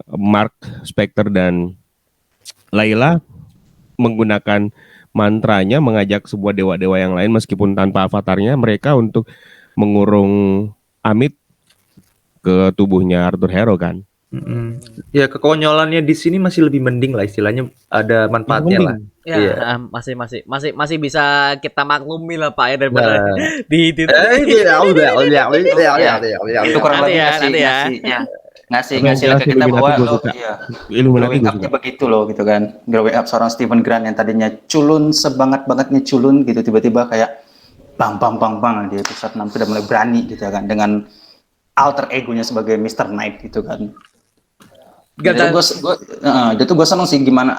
Mark Spector dan Layla menggunakan mantranya mengajak sebuah dewa-dewa yang lain meskipun tanpa avatarnya mereka untuk mengurung Amit ke tubuhnya Arthur Harrow kan. Ya kekonyolannya di sini masih lebih mending lah, istilahnya ada manfaatnya lah. Ya, masih bisa kita maklumi lah Pak ya, daripada di itu. Itu kurang lebih ngasih lihat ke kita bahwa growing up-nya begitu loh gitu kan. Growing up seorang Stephen Grant yang tadinya culun sebanget-bangetnya culun gitu, tiba-tiba kayak bang di episode 6 sudah mulai berani gitu kan dengan alter egonya sebagai Mr. Knight gitu kan. Itu gue seneng sih gimana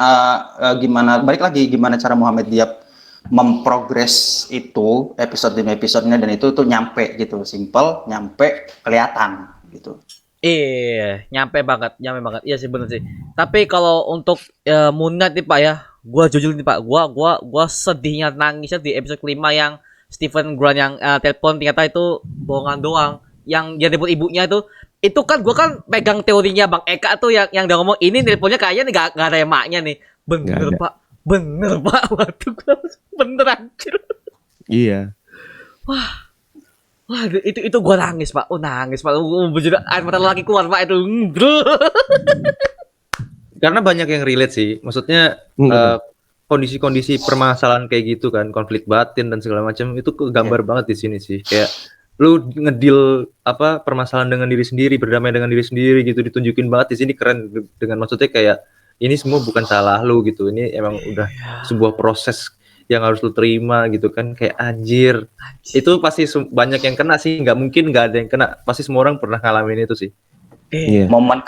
balik lagi gimana cara Muhammad Diab memprogres itu episode demi episodenya, dan itu tuh nyampe gitu, simple, nyampe, kelihatan gitu. Iya, nyampe banget. Iya sih, bener sih. Tapi kalau untuk Moon Knight nih Pak ya, gua jujur nih Pak, gua sedihnya nangisnya di episode 5 yang Stephen Grant yang telepon ternyata itu bohongan doang. Yang dia telepon ibunya itu kan gua kan pegang teorinya Bang Eka tuh yang dia ngomong ini teleponnya kayaknya nggak ada emaknya nih. Bener Pak. Waduh, bener anjir. Iya. Wah, itu gua nangis Pak. Nangis Pak. Bujur air mata lagi keluar Pak itu. Karena banyak yang relate sih. Maksudnya kondisi-kondisi permasalahan kayak gitu kan, konflik batin dan segala macam itu kegambar banget di sini sih. Kayak lu ngedil permasalahan dengan diri sendiri, berdamai dengan diri sendiri gitu, ditunjukin banget di sini, keren dengan maksudnya kayak ini semua bukan salah lu gitu. Ini emang udah sebuah proses yang harus lu terima gitu kan, kayak anjir. Itu pasti banyak yang kena sih, nggak mungkin nggak ada yang kena, pasti semua orang pernah ngalamin itu sih.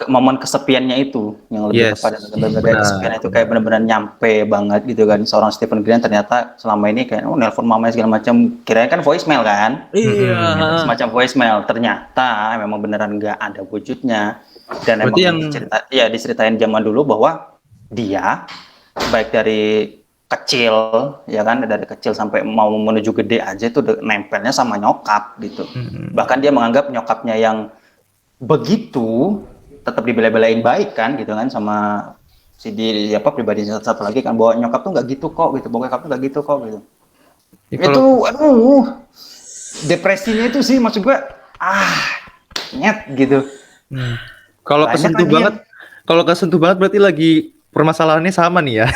Momen kesepiannya itu yang lebih kepada benar-benar kesepian itu kayak benar-benar nyampe banget gitu kan. Seorang Stephen Grant ternyata selama ini kayak nelpon mamanya segala macam, kiranya kan voicemail kan, semacam voicemail, ternyata memang beneran nggak ada wujudnya. Dan berarti emang diceritain zaman dulu bahwa dia baik dari kecil ya kan, dari kecil sampai mau menuju gede aja itu nempelnya sama nyokap gitu. Bahkan dia menganggap nyokapnya yang begitu tetap dibela-belain baik kan gitu kan, sama si pribadi satu lagi kan, bahwa nyokap tuh nggak gitu kok gitu, bokap tuh nggak gitu kok gitu. Itu depresinya itu sih maksud gue nyet gitu. Kalau kesentuh banget Kalau kesentuh banget berarti lagi permasalahannya sama nih ya.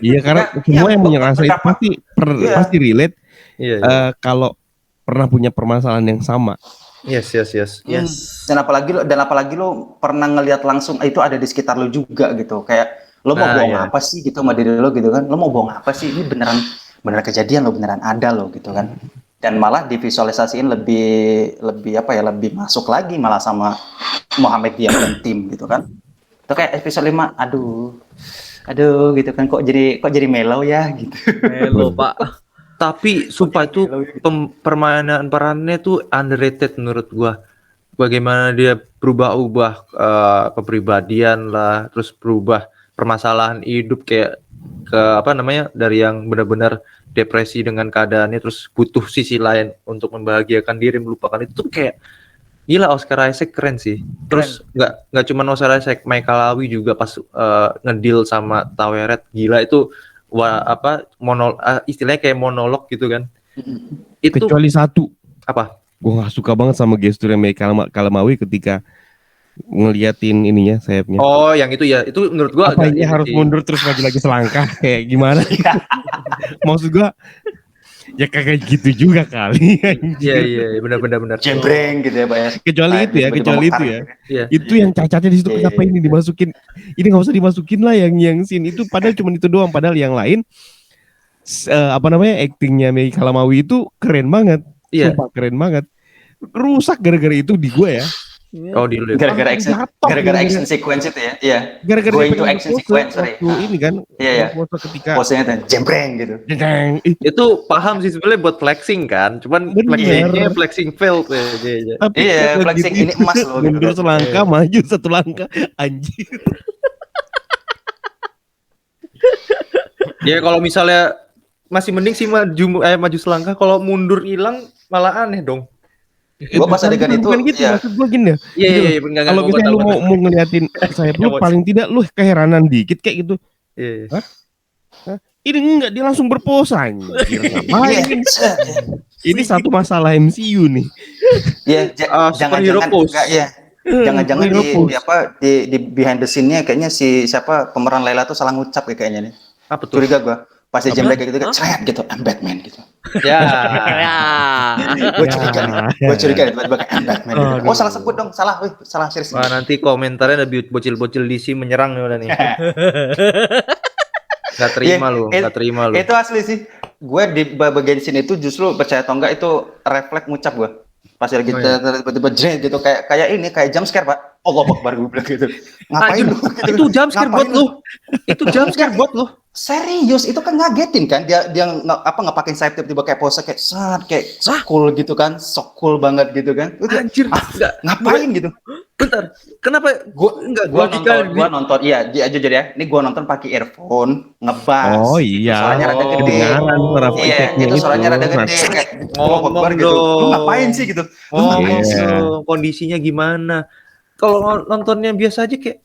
Iya, karena Iya, semua iya, yang menyerasa itu pendapat. Iya. pasti relate Iya, iya. kalau pernah punya permasalahan yang sama. Yes. Yes. Dan apalagi lo pernah ngelihat langsung itu ada di sekitar lo juga gitu. Kayak lo mau Nah, bohong iya. apa sih gitu sama diri lo gitu kan? Lo mau bohong apa sih? Ini beneran kejadian lo, beneran ada lo gitu kan. Dan malah divisualisasiin lebih apa ya, lebih masuk lagi malah sama Muhammadiyah dan tim gitu kan. Itu kayak episode 5, aduh gitu kan, kok jadi mellow ya gitu. Melo, Pak. Tapi sumpah itu permainan perannya tuh underrated menurut gua. Bagaimana dia berubah-ubah kepribadian lah, terus berubah permasalahan hidup kayak ke apa namanya, dari yang benar-benar depresi dengan keadaannya terus butuh sisi lain untuk membahagiakan diri, melupakan itu tuh kayak gila. Oscar Isaac keren sih. Terus nggak cuma Oscar Isaac, Michael Awi juga pas ngedeal sama Taweret, gila itu. Istilahnya kayak monolog gitu kan. Itu Kecuali satu, apa? gue nggak suka banget sama gesturnya Mei Kalamawi ketika ngeliatin ininya sayapnya. Oh, yang itu ya. Itu menurut gua Apa agak ini harus sih. mundur terus maju lagi selangkah kayak gimana? Maksud gua ya kagak gitu juga kali. Iya, benar. Jembreng gitu ya Pak ya. Kecuali Kayak itu ya, tiba-tiba kecuali itu mekar ya. gitu kan. Iya. Itu yang cacatnya di situ, Iya, kenapa iya. ini dimasukin? Ini nggak usah dimasukin lah yang scene itu, padahal cuma itu doang, padahal yang lain actingnya Mei Kalamawi itu keren banget. Iya. Sumpah keren banget. Rusak gara-gara itu di gua ya. Oh, di lu ya. Gara-gara Langsung action, jatuh, gara-gara action sequence itu ya. Iya. Gara-gara Going dia to pengen action berpose sequence, sorry. waktu ini kan, Iya, iya. berpose ketika Posenya tuh jembreng gitu. jeng, Itu paham sih sebenarnya buat flexing kan. Cuman Bener. flexingnya flexing failed ya. tapi Iya, pas flexing gitu, ini emas loh, gitu mundur kan. selangkah, maju satu langkah, anjir. Ya kalau misalnya masih mending sih maju selangkah, kalau mundur hilang malah aneh dong. Gua pas adegan itu, bukan gitu, iya. maksud gua gini ya. Iya, Kalau misalnya lu mau ngeliatin saya lu Emosi. paling tidak lu keheranan dikit kayak gitu. Iya. Ini enggak, dia langsung berpose anjir. Ngapain? Iya. Ini satu masalah MCU nih. Iya, Superhero jangan-jangan pose. enggak ya. Jangan-jangan Superhero pose. di behind the scene-nya kayaknya si siapa pemeran Layla tuh salah ngucap ya kayaknya nih. Apa tuh? Curiga gua. Pas dia Apa? jembreng kayak gitu kan, cret gitu, I'm Batman gitu. Ya. Ya. Gue curiga nih, tiba-tiba kayak I'm Batman gitu. Aduh. Oh salah sebut dong, salah series. Wah, nanti komentarnya ada bocil-bocil DC menyerang nih udah nih. Nggak terima lu, nggak terima lu. Itu asli sih. Gue di bagian sini itu justru percaya atau enggak itu refleks ngucap gue. Pas lagi Oh, iya. tiba-tiba jret gitu kayak jump scare Pak. Allah Akbar gue bilang gitu. Ngapain Anjir, lu? Gitu. itu jump scare buat Ngapain lu. Itu jump scare buat lu. Serius itu kan ngagetin kan dia ngepakein sayap tiba-tiba kayak pose kayak kayak cool gitu kan, so cool banget gitu kan. Anjir, enggak. Ngapain gitu? Bentar. Kenapa Gua nonton iya jujur ya. Ini gua nonton pakai earphone, ngebass. Oh iya. Suaranya rada Oh, gede. kedengaran suara Iya, efeknya itu suaranya rada gede Nah, kayak Ngomong Akbar gitu. Lu dong. ngapain sih gitu? Lu Oh, ngapain sih? Iya. kondisinya gimana? Kalau nontonnya biasa aja kayak,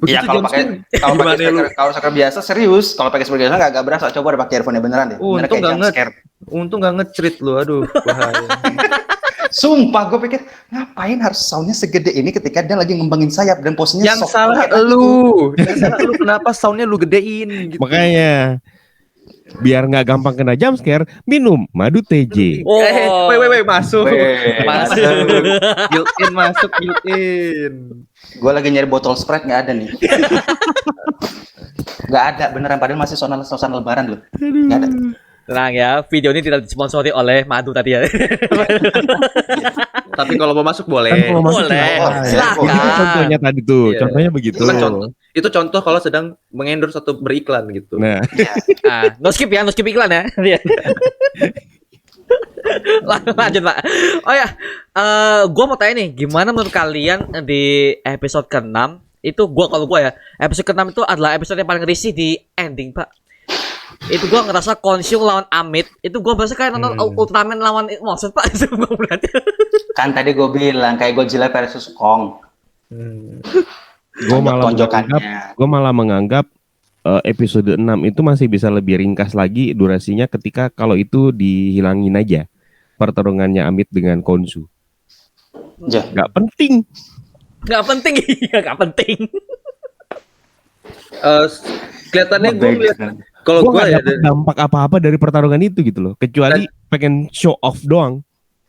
begitu Iya kalau jump pakai scare. kalau speaker biasa serius, kalau pakai speaker biasa nggak berasa. Coba ada pakai earphone beneran deh. Bener Untung kayak jump nggak scare. Untung nggak ngecerit lu, aduh bahaya. Sumpah gue pikir ngapain harus soundnya segede ini ketika dia lagi ngembangin sayap dan posenya Yang sok salah kayak gitu. yang salah lu kenapa soundnya lu gedein gitu. Makanya biar nggak gampang kena jump scare, minum madu TJ. Oh. Wait, masuk. Masuk. Masuk built in. Gue lagi nyari botol Sprite nggak ada nih. Nggak ada beneran padahal masih suasana lebaran loh. Nggak ada. Tenang ya, video ini tidak disponsori oleh madu tadi ya. Tapi kalau mau masuk boleh. Kan kalau masuk Boleh. silakan. Silakan. Itu contohnya tadi tuh, Iya. contohnya begitu. Itu contoh kalau sedang mengendorse atau beriklan gitu. Nah, Ah, no skip ya, no skip iklan ya. Lanjut Pak. Oh ya, gua mau tanya nih, gimana menurut kalian di episode ke-6 itu kalau gua ya, episode ke-6 itu adalah episode yang paling risih di ending Pak. Itu gua ngerasa Khonshu lawan Amit, itu gua berasa kayak nonton Ultraman lawan Monster Pak. Itu gua berarti. Kan tadi gue bilang kayak Godzilla versus Kong. gue malah menganggap episode 6 itu masih bisa lebih ringkas lagi durasinya ketika kalau itu dihilangin aja pertarungannya Amit dengan Khonshu. Ja. Gak penting. Nggak penting, iya nggak penting. Eh, kelihatannya gue lihat kalau Gue gue gak ya dapet dampak apa-apa dari pertarungan itu gitu loh, kecuali pengen show off doang.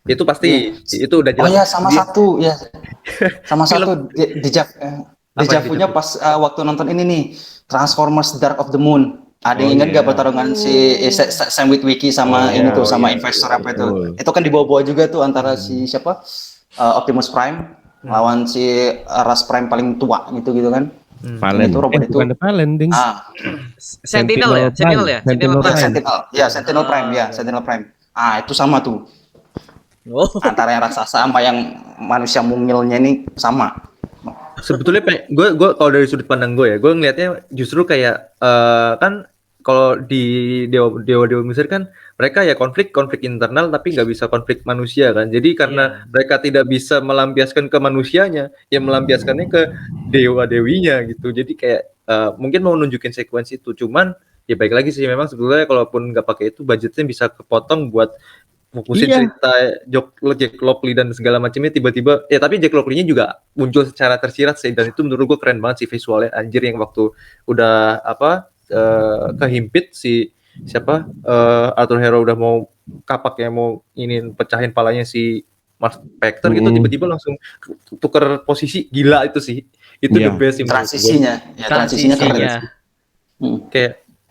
itu pasti itu udah Oh jelas. ya, sama Dia- satu ya. Sama Film- satu Apa yang dejavunya dejavu? pas waktu nonton ini nih, Transformers Dark of the Moon. Ada yang Oh, ingat iya. gak pertarungan si Sam Witwicky sama Oh, ini tuh sama iya, investor iya, apa itu? betul. Itu kan dibawa-bawa juga tuh antara si siapa? Optimus Prime lawan si ras Prime paling tua gitu kan. Valen. Itu robot itu. Bukan Valen, ding. Sentinel ya, Sentinel ya, Sentinel Sentinel Ya, Prime. Sentinel Prime ya, Sentinel Prime. Itu sama tuh. Oh. Antara yang raksasa sama yang manusia mungilnya ini sama. Sebetulnya gue kalau dari sudut pandang gue ya, gue ngelihatnya justru kayak kan kalau di dewa Mesir kan mereka ya konflik internal tapi nggak bisa konflik manusia kan. Jadi karena mereka tidak bisa melampiaskan ke manusianya, ya melampiaskannya ke dewa dewinya gitu. Jadi kayak mungkin mau nunjukin sekuensi itu, cuman ya baik lagi sih memang sebetulnya kalaupun nggak pakai itu budgetnya bisa kepotong buat fokusin Iya. cerita Jack Lockley dan segala macamnya tiba-tiba ya, tapi Jack Lockley-nya juga muncul secara tersirat sih, dan itu menurut gue keren banget sih visualnya, anjir, yang waktu udah kehimpit si siapa Arthur Harrow udah mau kapak ya, mau ini pecahin palanya si Mark Spector gitu, tiba-tiba langsung tuker posisi, gila itu sih, itu Iya. the best sih menurut gue. Transisinya keren.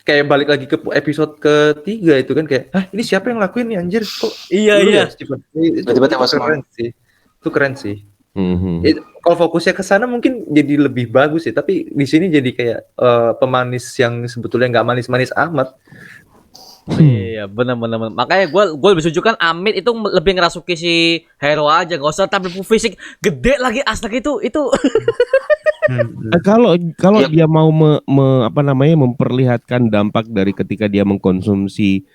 Kayak balik lagi ke episode ketiga itu kan, kayak ini siapa yang lakuin nih, anjir, kok Iya, lu iya. ya, Steven? Itu Tiba-tiba tewas keren sih, itu keren sih. Mhm. Kalau fokusnya ke sana mungkin jadi lebih bagus sih, tapi di sini jadi kayak pemanis yang sebetulnya nggak manis-manis amat. Iya, benar. Makanya gue lebih setuju kan Amit itu lebih ngerasuki si hero aja, nggak usah tampil fisik gede lagi, astaga itu. Kalau dia mau memperlihatkan dampak dari ketika dia mengkonsumsi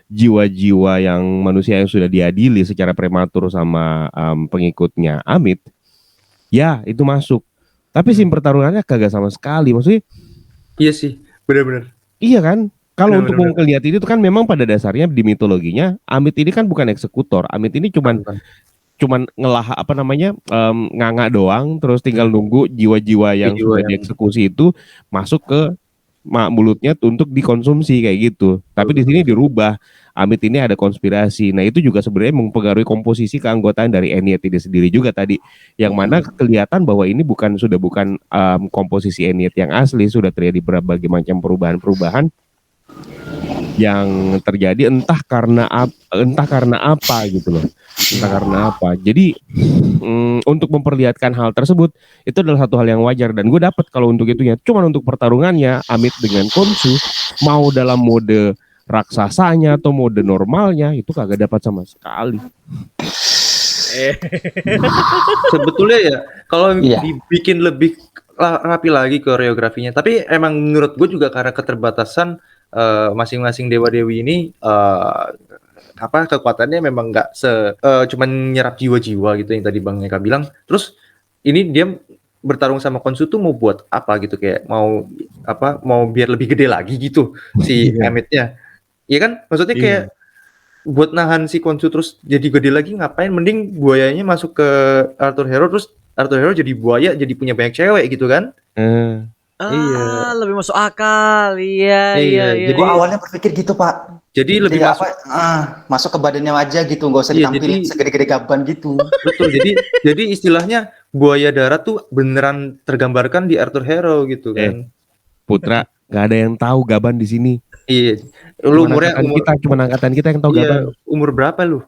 jiwa-jiwa yang manusia yang sudah diadili secara prematur sama pengikutnya Amit, ya itu masuk. Tapi sim pertarungannya kagak sama sekali, maksudnya. Iya sih, benar-benar. Iya kan? Kalau untuk Benar-benar. melihat ini tuh kan memang pada dasarnya di mitologinya Amit ini kan bukan eksekutor. Amit ini cuman ngelah nganga doang, terus tinggal nunggu jiwa-jiwa yang sudah dieksekusi itu masuk ke mulutnya untuk dikonsumsi kayak gitu. Tapi di sini dirubah, Amit ini ada konspirasi. Nah itu juga sebenarnya mempengaruhi komposisi keanggotaan dari Eniyat ini sendiri juga tadi, yang mana kelihatan bahwa ini sudah bukan komposisi Eniyat yang asli, sudah terjadi berbagai macam perubahan yang terjadi entah karena apa gitu loh. Entah karena apa. Jadi untuk memperlihatkan hal tersebut itu adalah satu hal yang wajar, dan gue dapat kalau untuk itunya. Cuman untuk pertarungannya Amit dengan Khonshu, mau dalam mode raksasanya atau mode normalnya, itu kagak dapat sama sekali. Sebetulnya ya kalau Iya. dibikin lebih rapi lagi koreografinya, tapi emang menurut gue juga karena keterbatasan masing-masing dewa dewi ini kekuatannya memang nggak cuman nyerap jiwa-jiwa gitu yang tadi Bang Eka bilang. Terus ini dia bertarung sama Khonshu tuh mau buat apa gitu, kayak mau biar lebih gede lagi gitu si Amitnya. Iya kan? Maksudnya kayak buat nahan si Khonshu terus jadi gede lagi ngapain? Mending buayanya masuk ke Arthur Harrow, terus Arthur Harrow jadi buaya, jadi punya banyak cewek gitu kan? Iya. Lebih masuk akal. Iya. Jadi Gua awalnya berpikir gitu, Pak. jadi lebih Jadi masuk. masuk ke badannya aja gitu, nggak usah Iya, ditampilin jadi- segede-gede gaban gitu. Betul. Jadi istilahnya buaya darat tuh beneran tergambarkan di Arthur Harrow gitu kan. Putra, nggak ada yang tahu Gaban di sini. Iya. Lu Cuma angkatan kita yang tahu Gaban. umur berapa lu?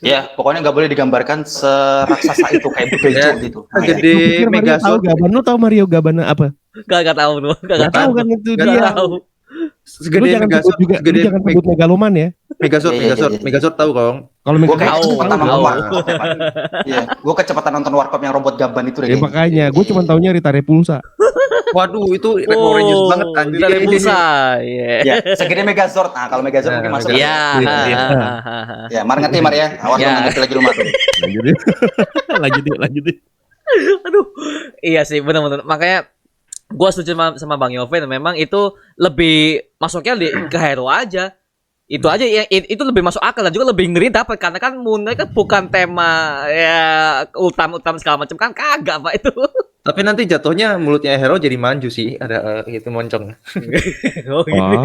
Ya, pokoknya nggak boleh digambarkan seraksasa itu kayak bebejo Ya, gitu. Gede Lu pikir Mario tahu Megazord. Gaban? Lu tahu Mario Gaban apa? Gak tahu lu. Gak tahu kan itu Nggak dia. tahu. Lu Segede jangan sebut Megazord, juga, lu jangan sebut megaloman ya. Iya. Megazord tahu Kong? Kalau Gue kayak Tahu, kecepatan nonton tahu. warkop ya, Pak. Iya, gue kecepatan nonton warkop yang robot gaban itu deh. ya makanya, gue cuma taunya Rita Repulsa. Waduh, itu Power Rangers banget anjir. Dari pulsa. Iya. Ya, segede Megazord. Nah, kalau Megazord mungkin masuk. Iya. Ya, Mar ngerti Mar ya. Awas Ya. lu ngerti lagi rumah tuh. Lanjut deh. Aduh. Iya sih, benar-benar. Makanya gua setuju sama Bang Yoven, memang itu lebih masuknya ke hero aja. Itu aja yang itu lebih masuk akal dan juga lebih ngeri dapat, karena kan Moon Knight kan bukan tema ya ultam segala macam kan, kagak Pak itu. Tapi nanti jatuhnya mulutnya Hero jadi manju sih, ada gitu moncong. Oh, gitu. Oh,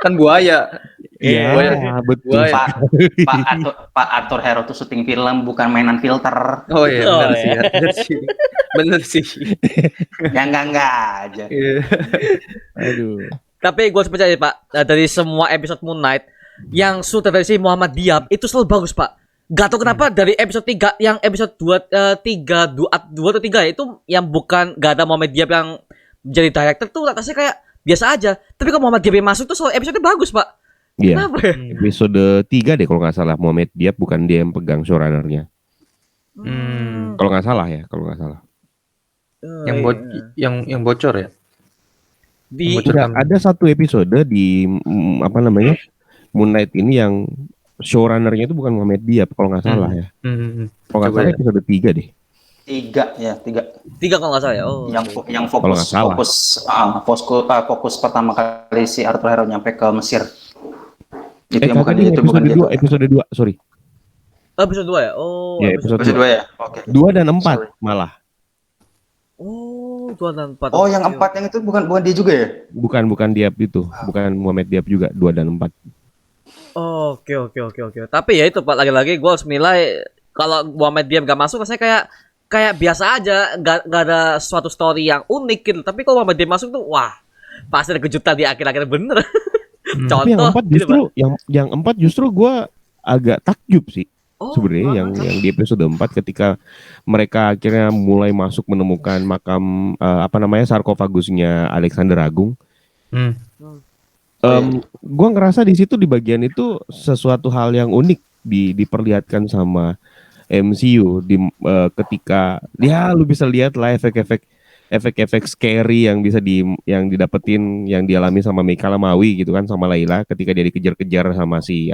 Kan buaya. iya, Buaya. betul. Buaya. Pak Arthur Hero tuh syuting film bukan mainan filter. Oh iya, Oh, benar ya. sih, benar sih. Benar sih. Ya enggak aja. Iya. Aduh. Tapi gue percaya Pak, dari semua episode Moon Knight yang sutradara si Muhammad Diab itu selalu bagus Pak. Gak tau kenapa dari episode 3 yang episode 2 2 atau 3 itu yang bukan gak ada Muhammad Diab yang jadi director tuh rasanya kayak biasa aja. Tapi kalau Muhammad Diab yang masuk tuh selalu episode bagus Pak. Iya. Kenapa ya? Episode 3 deh kalau nggak salah, Muhammad Diab bukan dia yang pegang showrunner-nya. Kalau nggak salah ya, kalau nggak salah. Yang yang bocor ya. Di Bocor. Enggak, ada satu episode di apa namanya Moon Knight ini yang showrunner-nya itu bukan Muhammad Diab kalau nggak salah ya. Kalau nggak Coba salah ya. episode 3 deh. 3 kalau nggak salah ya. Oh. yang Kalau nggak salah. fokus pertama kali si Arthur Hero nyampe ke Mesir. Itu yang bukan tadi dia, itu bukan dia. episode 2, sorry. Episode 2 ya. Oh. Ya, episode episode Episode 2 ya. Oke. 2 dan 4 Sorry. malah. Oh, 2 dan 4. Oh, yang 4 yang itu bukan dia juga ya? Bukan Diab itu, bukan Muhammad Diab juga 2 dan 4. Oke. Tapi ya itu Pak, lagi-lagi gue harus menilai kalau Muhammad Diab gak masuk rasanya kayak biasa aja, gak ada suatu story yang unik gitu. Tapi kalau Muhammad Diab masuk tuh wah, pasti ada kejutan di akhir-akhir bener. Tapi yang 4 gitu, justru Pak. yang 4 justru gua agak takjub sih. Oh, Sebenarnya yang di episode 4 ketika mereka akhirnya mulai masuk menemukan makam sarkofagusnya Alexander Agung. Gua ngerasa di situ di bagian itu sesuatu hal yang unik diperlihatkan sama MCU ketika ya lu bisa lihat lah efek-efek scary yang bisa yang didapetin yang dialami sama Meika Lamawi gitu kan sama Layla ketika dia dikejar-kejar sama si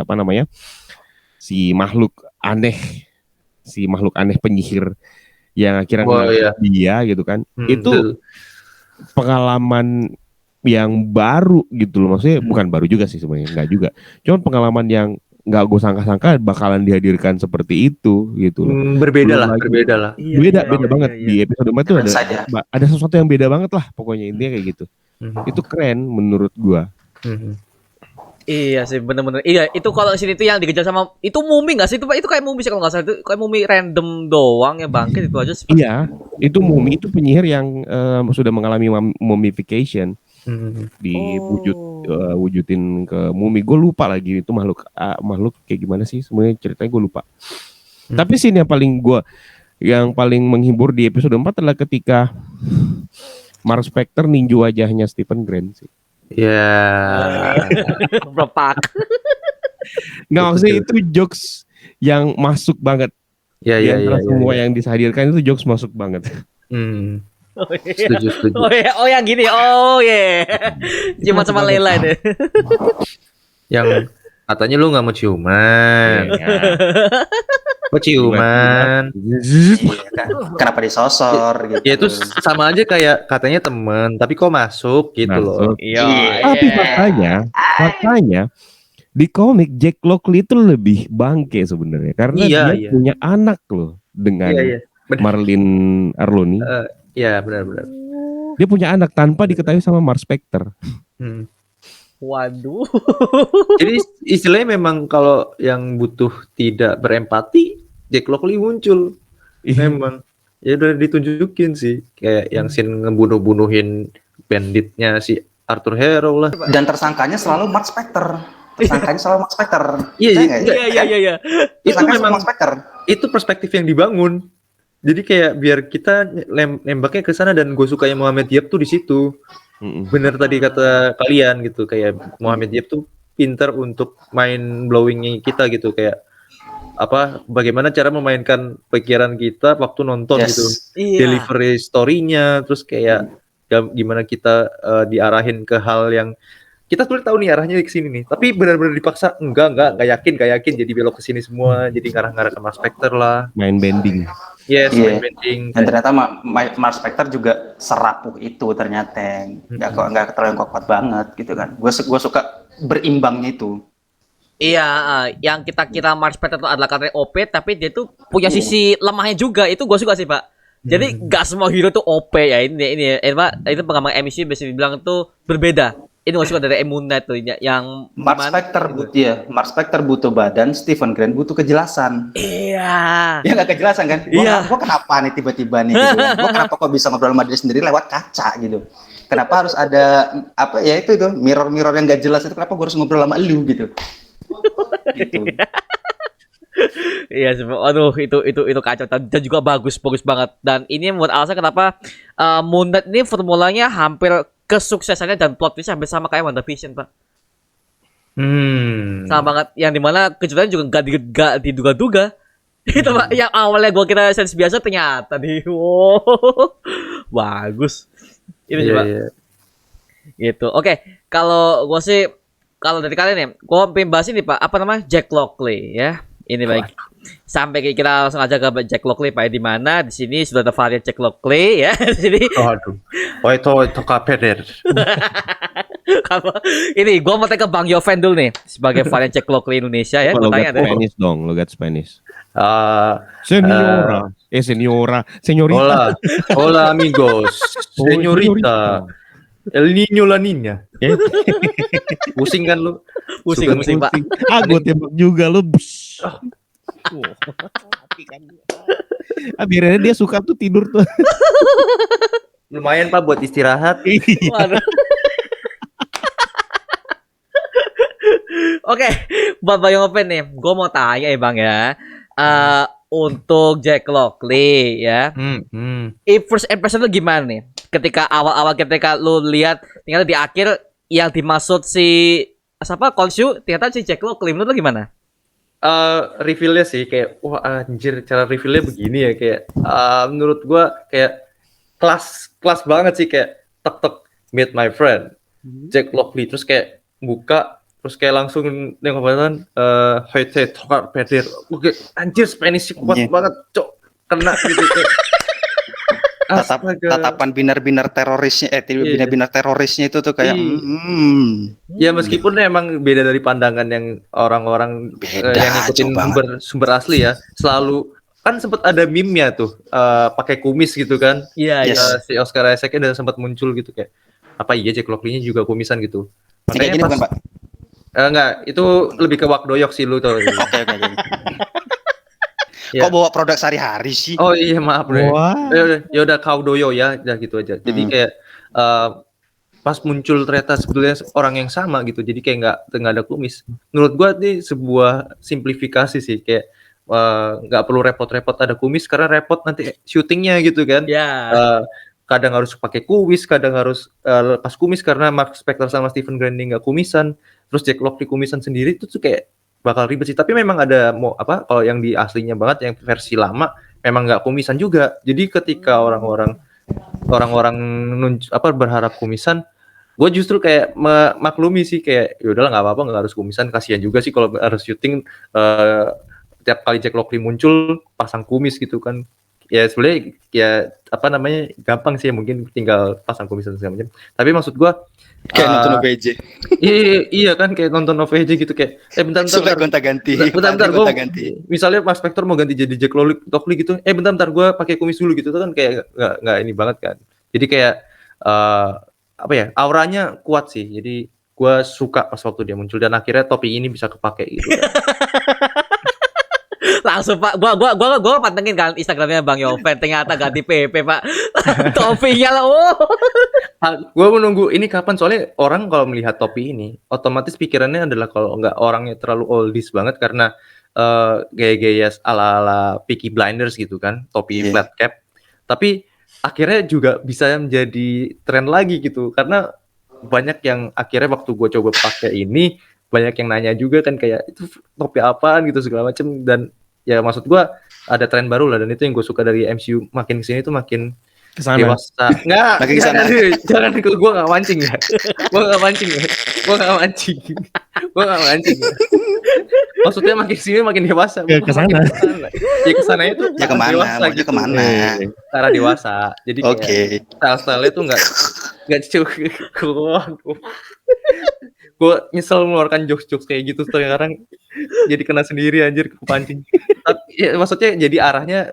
makhluk aneh penyihir yang akhirnya ngangkat dia gitu kan. Itu pengalaman yang baru gitu loh, maksudnya bukan baru juga sih sebenarnya, enggak juga. Cuman pengalaman yang nggak gue sangka-sangka bakalan dihadirkan seperti itu gitu loh. Berbeda lah. Beda banget. Iya. Di episode 4 tuh Saja. ada sesuatu yang beda banget lah pokoknya, intinya kayak gitu. Itu keren menurut gua. Iya sih, bener-bener. Iya, itu kalau sini tuh yang dikejar sama itu mumi nggak sih itu Pak? Itu kayak mumi sih kalau nggak salah, itu kayak mumi random doang yang bangkit itu aja sih. Pak. Iya, itu mumi, itu penyihir yang sudah mengalami mummification. Wujudin ke mumi. Gue lupa lagi itu makhluk kayak gimana sih sebenarnya ceritanya, gue lupa. Tapi scene yang paling menghibur di episode 4 adalah ketika Mark Spector ninju wajahnya Stephen Grant sih. Ya. Berpak. Nggak, maksudnya itu jokes yang masuk banget. Ya. Semua yang dihadirkan itu jokes masuk banget. Oh, iya. Setuju. Oh yang gini. Oh yeah. Cuma sama Layla itu. Yang katanya lu nggak mau ciuman. Kok ciuman? Iya kan. Kenapa disosor gitu. Ya itu sama aja kayak katanya temen, tapi kok masuk gitu loh. Masuk. Iya. Tapi faktanya di komik Jack Lockley itu lebih bangke sebenarnya karena dia punya anak loh dengan Marlin Arloni. Iya benar. Dia punya anak tanpa diketahui sama Mark Spector. Waduh. Jadi istilahnya memang kalau yang butuh tidak berempati, Jack Lockley muncul. Memang ya udah ditunjukin sih kayak yang scene ngebunuh-bunuhin banditnya si Arthur Hero lah. Dan tersangkanya selalu Mark Spector. Iya. Itu memang Mark Spector. Itu perspektif yang dibangun. Jadi kayak biar kita nembaknya ke sana, dan gue sukanya Muhammad Diab tuh di situ. Bener tadi kata kalian gitu, kayak Muhammad Diab tuh pinter untuk main blowingnya kita gitu, kayak bagaimana cara memainkan pikiran kita waktu nonton gitu. Iya. Delivery story-nya, terus kayak gimana kita diarahin ke hal yang kita tuh tahu nih arahnya ke sini nih, tapi benar-benar dipaksa enggak yakin jadi belok ke sini semua, jadi ngarah-ngarah ke Mark Spector lah. Main bending. Yes, Iya. main bending. Dan ternyata Mark Spector juga serapuh itu ternyata. Nggak terlalu kuat banget gitu kan. Gue suka berimbangnya itu. Iya, yang kita kira Mark Spector itu adalah karena OP, tapi dia tuh punya sisi lemahnya juga. Itu gue suka sih Pak. Jadi gak semua hero tuh OP ya ini itu pengamat MCU bisa dibilang tuh berbeda. Ini gak suka dari Moon Knight tuh yang Mark gimana? Spector butuh ya, Mark Spector butuh badan, Stephen Grant butuh kejelasan. Iya. Ya nggak kejelasan kan? Iya. Gua kenapa nih tiba-tiba nih gitu kan? Gua kenapa kok bisa ngobrol sama diri sendiri lewat kaca gitu? Kenapa harus ada apa ya itu mirror-mirror yang gak jelas itu? Kenapa gua harus ngobrol sama elu gitu? Gitu. Iya, aduh itu kacau dan juga bagus banget. Dan ini membuat alasan kenapa Moon Knight ini formulanya hampir kesuksesannya dan plot twistnya hampir sama kayak WandaVision, Pak. Sama banget, yang dimana kejutannya juga gak diduga-duga. Itu Pak, yang awalnya gue kira sense biasa ternyata wow, bagus. Itu coba. Gitu. Oke, kalau gue sih kalau dari kalian nih, gue pengen bahas ini Pak, apa namanya Jack Lockley ya. Ini baik. Sampai kita langsung aja ke Jack Lockley Pak, di mana di sini sudah ada varian Jack Lockley ya. Jadi Aduh. Oh itu kapeder. kalau ini gue mau tanya ke Bang Yoven dulu nih sebagai varian Jack Lockley Indonesia ya. Gue tanya Logat deh. Spanish dong, logat Spanish. Senora. Senyorita. Hola amigos. Señorita. El niño la niña. Pusing kan lu? Pusing Pak. Gue tembak juga lu. Biarin dia suka tuh tidur tuh. Lumayan Pak buat istirahat. Waduh. Oke, buat Bang Yoven nih, gue mau tanya ya Bang ya. Untuk Jack Lockley ya. First impression lu gimana nih? Ketika awal-awal ketika lu lihat tinggal di akhir yang dimaksud si siapa Khonshu ternyata si Jack Lockley, menurut lu gimana? Reveal-nya sih kayak wah anjir cara reveal-nya begini ya kayak menurut gua kayak kelas banget sih kayak tek meet my friend Jack Lockley terus kayak buka terus kayak langsung nengok badan Hoyte Tokar Pedir oke anjir Spanish kuat banget cok kena gitu kayak tatapan binar-binar terorisnya binar-binar terorisnya itu tuh kayak ya meskipun emang beda dari pandangan yang orang-orang yang ngikutin sumber asli ya selalu kan sempat ada meme-nya tuh pakai kumis gitu kan si Oscar Isaac udah sempat muncul gitu kayak apa iya Jack Lockley-nya juga kumisan gitu makanya gini bukan Pak? Enggak itu lebih ke Wak Doyok sih lu tuh. Oke. Kok bawa produk sehari-hari sih? Oh iya maaf deh. Ya udah kau doyo ya, udah gitu aja. Jadi kayak pas muncul ternyata sebetulnya orang yang sama gitu. Jadi kayak nggak ada kumis. Menurut gua ini sebuah simplifikasi sih kayak nggak perlu repot-repot ada kumis karena repot nanti syutingnya gitu kan. Kadang harus pakai kumis, kadang harus lepas kumis karena Mark Spector sama Stephen Grant nggak kumisan. Terus Jack Lockley kumisan sendiri itu tuh kayak bakal ribet sih. Tapi memang ada kalau yang di aslinya banget yang versi lama memang nggak kumisan juga. Jadi ketika orang-orang berharap kumisan, gue justru kayak maklumi sih kayak ya udahlah nggak apa-apa nggak harus kumisan, kasihan juga sih kalau harus syuting tiap kali Jack Lockley muncul pasang kumis gitu kan. Ya sebenarnya ya gampang sih ya, mungkin tinggal pasang kumis dan segala macam. Tapi maksud gue kayak nonton OVJ. Iya kan kayak nonton OVJ gitu kayak bentar gonta-ganti. Bentar gue misalnya Mas Spector mau ganti jadi Jack Lockley gitu. Bentar gue pakai kumis dulu gitu kan kayak nggak ini banget kan. Jadi kayak auranya kuat sih. Jadi gue suka pas waktu dia muncul dan akhirnya topi ini bisa kepake gitu. Langsung Pak, gua pantengin kan Instagramnya Bang Yoven, ternyata ganti PP Pak. Topinya lah. Gua menunggu ini kapan, soalnya orang kalau melihat topi ini otomatis pikirannya adalah kalau nggak orangnya terlalu oldies banget karena gaya-gaya ala-ala Peaky Blinders gitu kan, topi flat cap. Tapi akhirnya juga bisa menjadi tren lagi gitu karena banyak yang akhirnya waktu gua coba pakai ini banyak yang nanya juga kan kayak itu topi apaan gitu segala macam dan ya maksud gue ada tren baru lah dan itu yang gue suka dari MCU makin kesini tuh makin kesana. Dewasa makin kesana. Jangan gue nggak mancing ya gue nggak mancing maksudnya makin kesini makin dewasa kesana ya kesana itu ya kemana gitu. Kemana cara dewasa jadi style-style itu nggak gue nyesel mengeluarkan jokes kayak gitu sekarang jadi kena sendiri anjir kepancing. ya, maksudnya jadi arahnya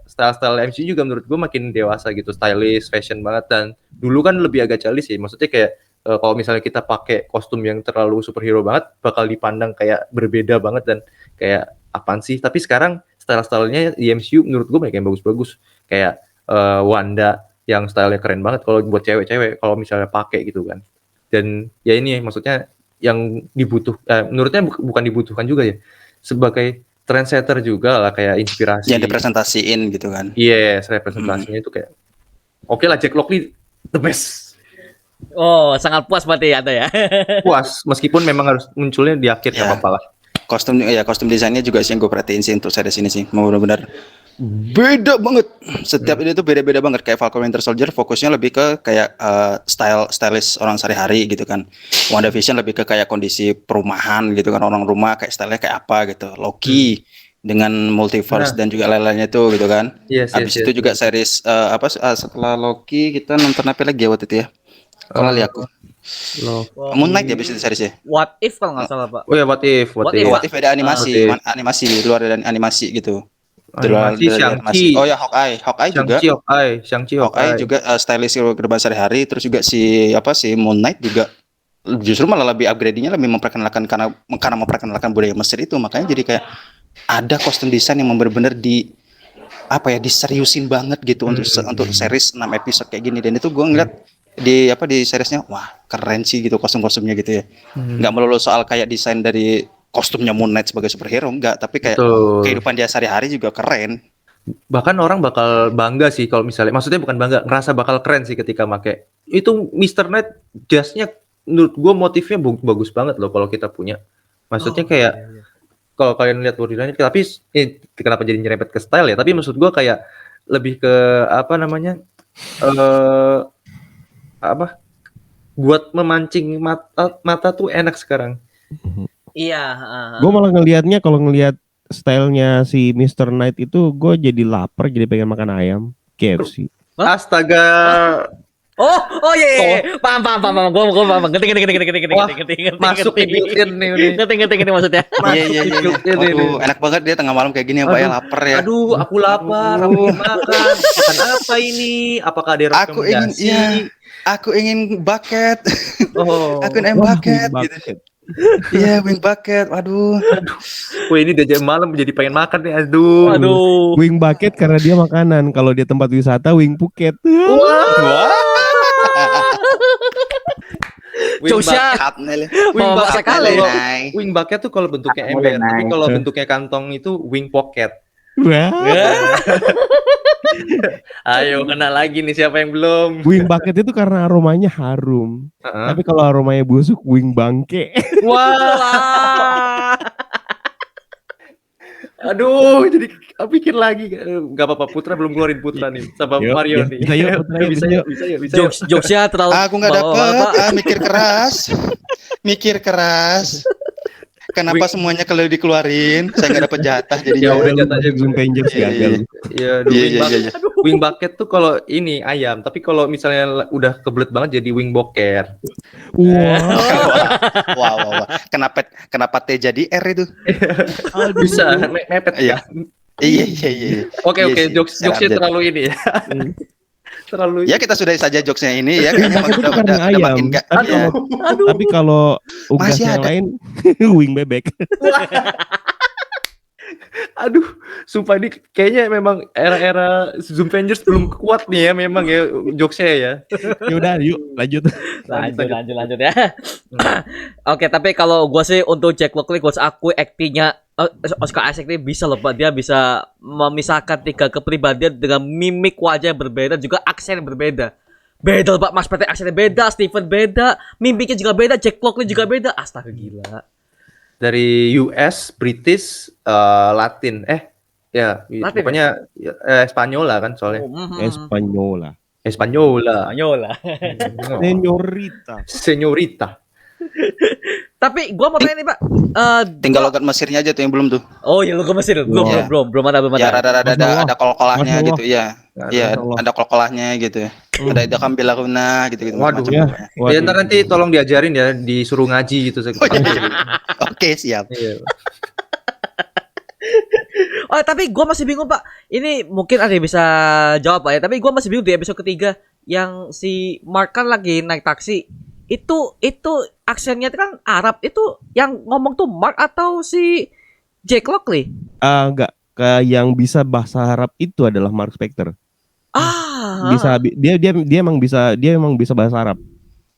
style-style MCU juga menurut gue makin dewasa gitu, stylish, fashion banget. Dan dulu kan lebih agak childish sih, maksudnya kayak kalau misalnya kita pakai kostum yang terlalu superhero banget bakal dipandang kayak berbeda banget dan kayak apaan sih. Tapi sekarang style-stylenya di MCU menurut gue banyak yang bagus-bagus, kayak Wanda yang stylenya keren banget kalau buat cewek-cewek kalau misalnya pakai gitu kan. Dan ya ini maksudnya yang menurutnya bukan dibutuhkan juga ya, sebagai trendsetter juga lah, kayak inspirasi. Yang dipresentasiin gitu kan. Yes, representasinya itu kayak oke lah, Jack Lockley the best. Oh, sangat puas berarti Anda ya. Puas, meskipun memang harus munculnya di akhir nggak Ya. apa-apa lah. Kostum desainnya juga sih yang gue perhatiin sih untuk series ini sih. Mau benar-benar beda banget. Setiap ini tuh beda-beda banget. Kayak Falcon Winter Soldier fokusnya lebih ke kayak stylish orang sehari-hari gitu kan. WandaVision lebih ke kayak kondisi perumahan gitu kan, orang rumah kayak stylenya kayak apa gitu. Loki dengan multiverse dan juga lain-lainnya tuh gitu kan. Yes, Habis itu juga series setelah Loki kita nonton apa lagi ya waktu itu ya? Kalau lihat aku Moon Knight ya habis itu seriesnya. What if kalau nggak salah Pak? Oh ya, what if? What if? What if ada animasi, What if? animasi luar dari animasi gitu. Animasi Dari Shang-Chi. Oh ya Hawkeye juga. Shang-Chi, Hawkeye juga stylish kehidupan sehari-hari. Terus juga si Moon Knight juga justru malah lebih upgradingnya lebih memperkenalkan karena memperkenalkan budaya Mesir itu, makanya jadi kayak ada kostum desain yang benar-benar diseriusin banget gitu untuk series 6 episode kayak gini. Dan itu gue ngeliat di seriesnya, wah keren sih gitu kostum-kostumnya gitu ya. Nggak melulu soal kayak desain dari kostumnya Moon Knight sebagai superhero, enggak, tapi kayak kehidupan dia sehari-hari juga keren. Bahkan orang bakal bangga sih kalau misalnya, maksudnya bukan bangga, ngerasa bakal keren sih ketika make itu Mr. Knight. Jasnya menurut gue motifnya bagus banget loh kalau kita punya. Maksudnya kayak kalau kalian lihat bodinya, tapi kenapa jadi nyerempet ke style ya, tapi maksud gue kayak lebih ke buat memancing mata tuh enak sekarang. Iya. Gue malah ngelihatnya, kalau ngelihat stylenya si Mr. Knight itu, gue jadi lapar, jadi pengen makan ayam KFC. Astaga. Oh iya. Paham. Gue paham. Ngerti. Masuk ke built-in nih. Ngerti maksudnya. Iya. Waduh, enak banget dia tengah malam kayak gini ya, Pak ya, lapar ya. Aduh, aku lapar, aku ingin makan. Makan apa ini? Apakah ada rekomendasi? Aku ingin bucket. Oh. Aku ingin bucket gitu. Iya, wing bucket. Waduh. Wah, ini udah jam malam jadi pengen makan nih. Aduh. Wing bucket karena dia makanan. Kalau dia tempat wisata, wing Phuket. Joshua mau masak kali. Wing bucket tuh kalau bentuknya ember, tapi kalau bentuknya kantong itu wing pocket. Wah. Ayo, kenal lagi nih siapa yang belum. Wing bucket itu karena aromanya harum. Tapi kalau aromanya busuk, wing bangke. Wah. Aduh, jadi pikir lagi. Gak apa-apa, Putra belum keluarin Putra nih sama Mario nih. Bisa yuk. Jokesnya terlalu. Aku nggak dapet. Mikir keras. Kenapa semuanya kalau dikeluarin? Saya nggak dapet jatah Ya jadinya. udah jatahnya Zoom Rangers gagal. Iya. Wing bucket tuh kalau ini ayam, tapi kalau misalnya udah kebelet banget jadi wing boker. Wow. Kenapa T jadi R itu? Bisa mepet ya. Iya. Oke, jokesnya terlalu ini ya. Terlalu. Ya kita sudahi saja jokesnya ini ya. Kayaknya karena ayam. makin nggak. Tapi kalau unggas Masih yang ada. lain, wing bebek. Aduh, sumpah ini kayaknya memang era-era Zoom Avengers belum kuat nih ya, memang ya jokesnya ya. Ya udah, yuk lanjut. Lanjut ya. Oke, tapi kalau gue sih untuk Jack Lockley, gue akui aktingnya Oscar Isaac ini bisa loh Pak. Dia bisa memisahkan 3 kepribadian dengan mimik wajah yang berbeda, juga aksen yang berbeda. Beda Pak, Mas Peter aksennya beda, Steven beda, mimiknya juga beda, Jack Lockley juga beda. Astaga gila. Dari US, British, Latin. Latin, pokoknya Espanyola kan soalnya. Espanyola. Espanyola. Señorita. Tapi gua mau tanya nih Pak. Tinggal logat Mesirnya aja tuh yang belum tuh. Oh ya, logo Mesir. Belum ada. Ya ada kol-kolahnya gitu ya. Iya, Allah. ada kol-kolahnya gitu. Ada idakam bilaguna gitu-gitu. Waduh. macam-macam. Ya, ntar nanti tolong diajarin ya, disuruh ngaji gitu. Oke, siap. Iya. Oh, tapi gue masih bingung Pak. Ini mungkin ada yang bisa jawab Pak ya. Tapi gue masih bingung di episode ketiga yang si Mark kan lagi naik taksi. Itu aksennya kan Arab. Itu yang ngomong tuh Mark atau si Jake Lockley? Enggak, yang bisa bahasa Arab itu adalah Mark Spector. Bisa dia emang bisa bahasa Arab.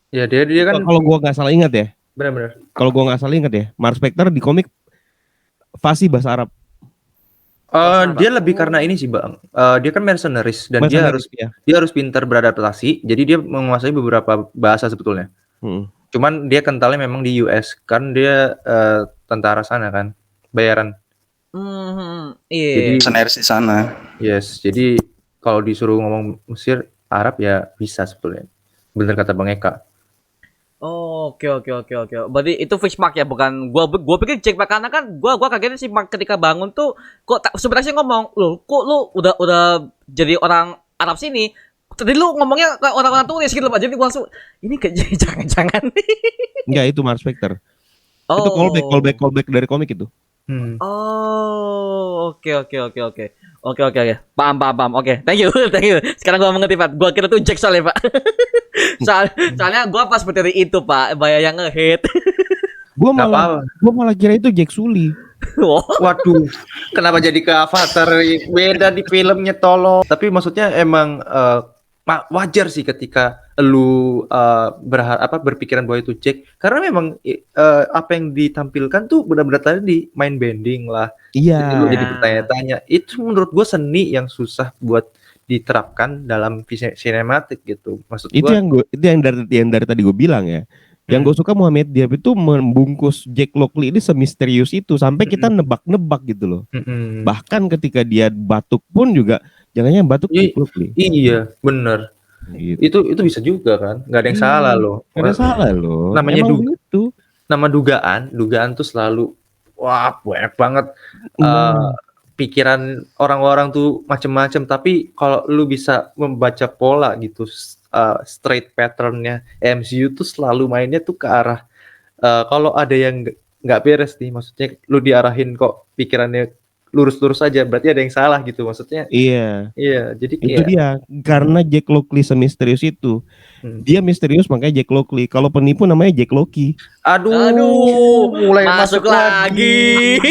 Ya dia kan Kalau gua nggak salah ingat ya. benar-benar. Kalau gua nggak salah ingat ya, Mark Spector di komik fasih bahasa Arab. Dia lebih karena ini sih Bang. Dia kan mercenaries dan dia harus ya. pintar beradaptasi. Jadi dia menguasai beberapa bahasa sebetulnya. Cuman dia kentalnya memang di US kan dia tentara sana kan, bayaran. Iya. Jadi Senaris di sana. yes, jadi kalau disuruh ngomong Mesir, Arab ya bisa sebetulnya. Bener kata Bang Eka. Oh, oke. Berarti itu fish mark ya, bukan gua pikir Jack Mark karena kan gua kagetnya si Mark ketika bangun tuh kok sebenarnya ngomong, "Loh, kok lu udah jadi orang Arab sini?" Tadi lu ngomongnya ke orang-orang tulis gitu Pak. Jadi gua langsung ini jangan-jangan. Enggak, itu Mark Spector. Oh. Itu callback dari komik itu. Oh, oke. Oke. Paham. Oke, thank you. Sekarang gua mengerti, Pak. Gua kira tuh Jack soalnya, Pak. Soalnya gua pas berdiri itu, Pak, yang nge-hit. Gua malah kira itu Jack Sully. Waduh, kenapa jadi ke Avatar? Beda di filmnya tolong. Tapi maksudnya emang wajar sih ketika lu berpikiran bahwa itu Jack, karena memang apa yang ditampilkan tuh benar-benar tadi mind bending lah. Iya. Jadi lu jadi bertanya-tanya. Itu menurut gue seni yang susah buat diterapkan dalam sinematik gitu. Maksud Itu gue yang dari tadi gue bilang ya. Yang gue suka Muhammad Diab itu membungkus Jack Lockley ini semisterius itu sampai kita nebak-nebak gitu loh. Bahkan ketika dia batuk pun juga jangannya batuk Jack Lockley. Iya, bener. Gitu. Itu bisa juga kan, nggak ada yang salah loh. Nggak ada salah loh. Namanya itu. Nama dugaan tuh selalu wah banyak banget pikiran orang-orang tuh macem-macem. Tapi kalau lu bisa membaca pola gitu, straight patternnya MCU tuh selalu mainnya tuh ke arah kalau ada yang nggak beres nih, maksudnya lu diarahin kok pikirannya lurus-lurus aja, berarti ada yang salah gitu maksudnya. Iya, jadi itu dia karena Jack Lockley semisterius itu. Dia misterius makanya Jack Lockley. Kalau penipu namanya Jack Loki. Aduh, mulai masuk lagi.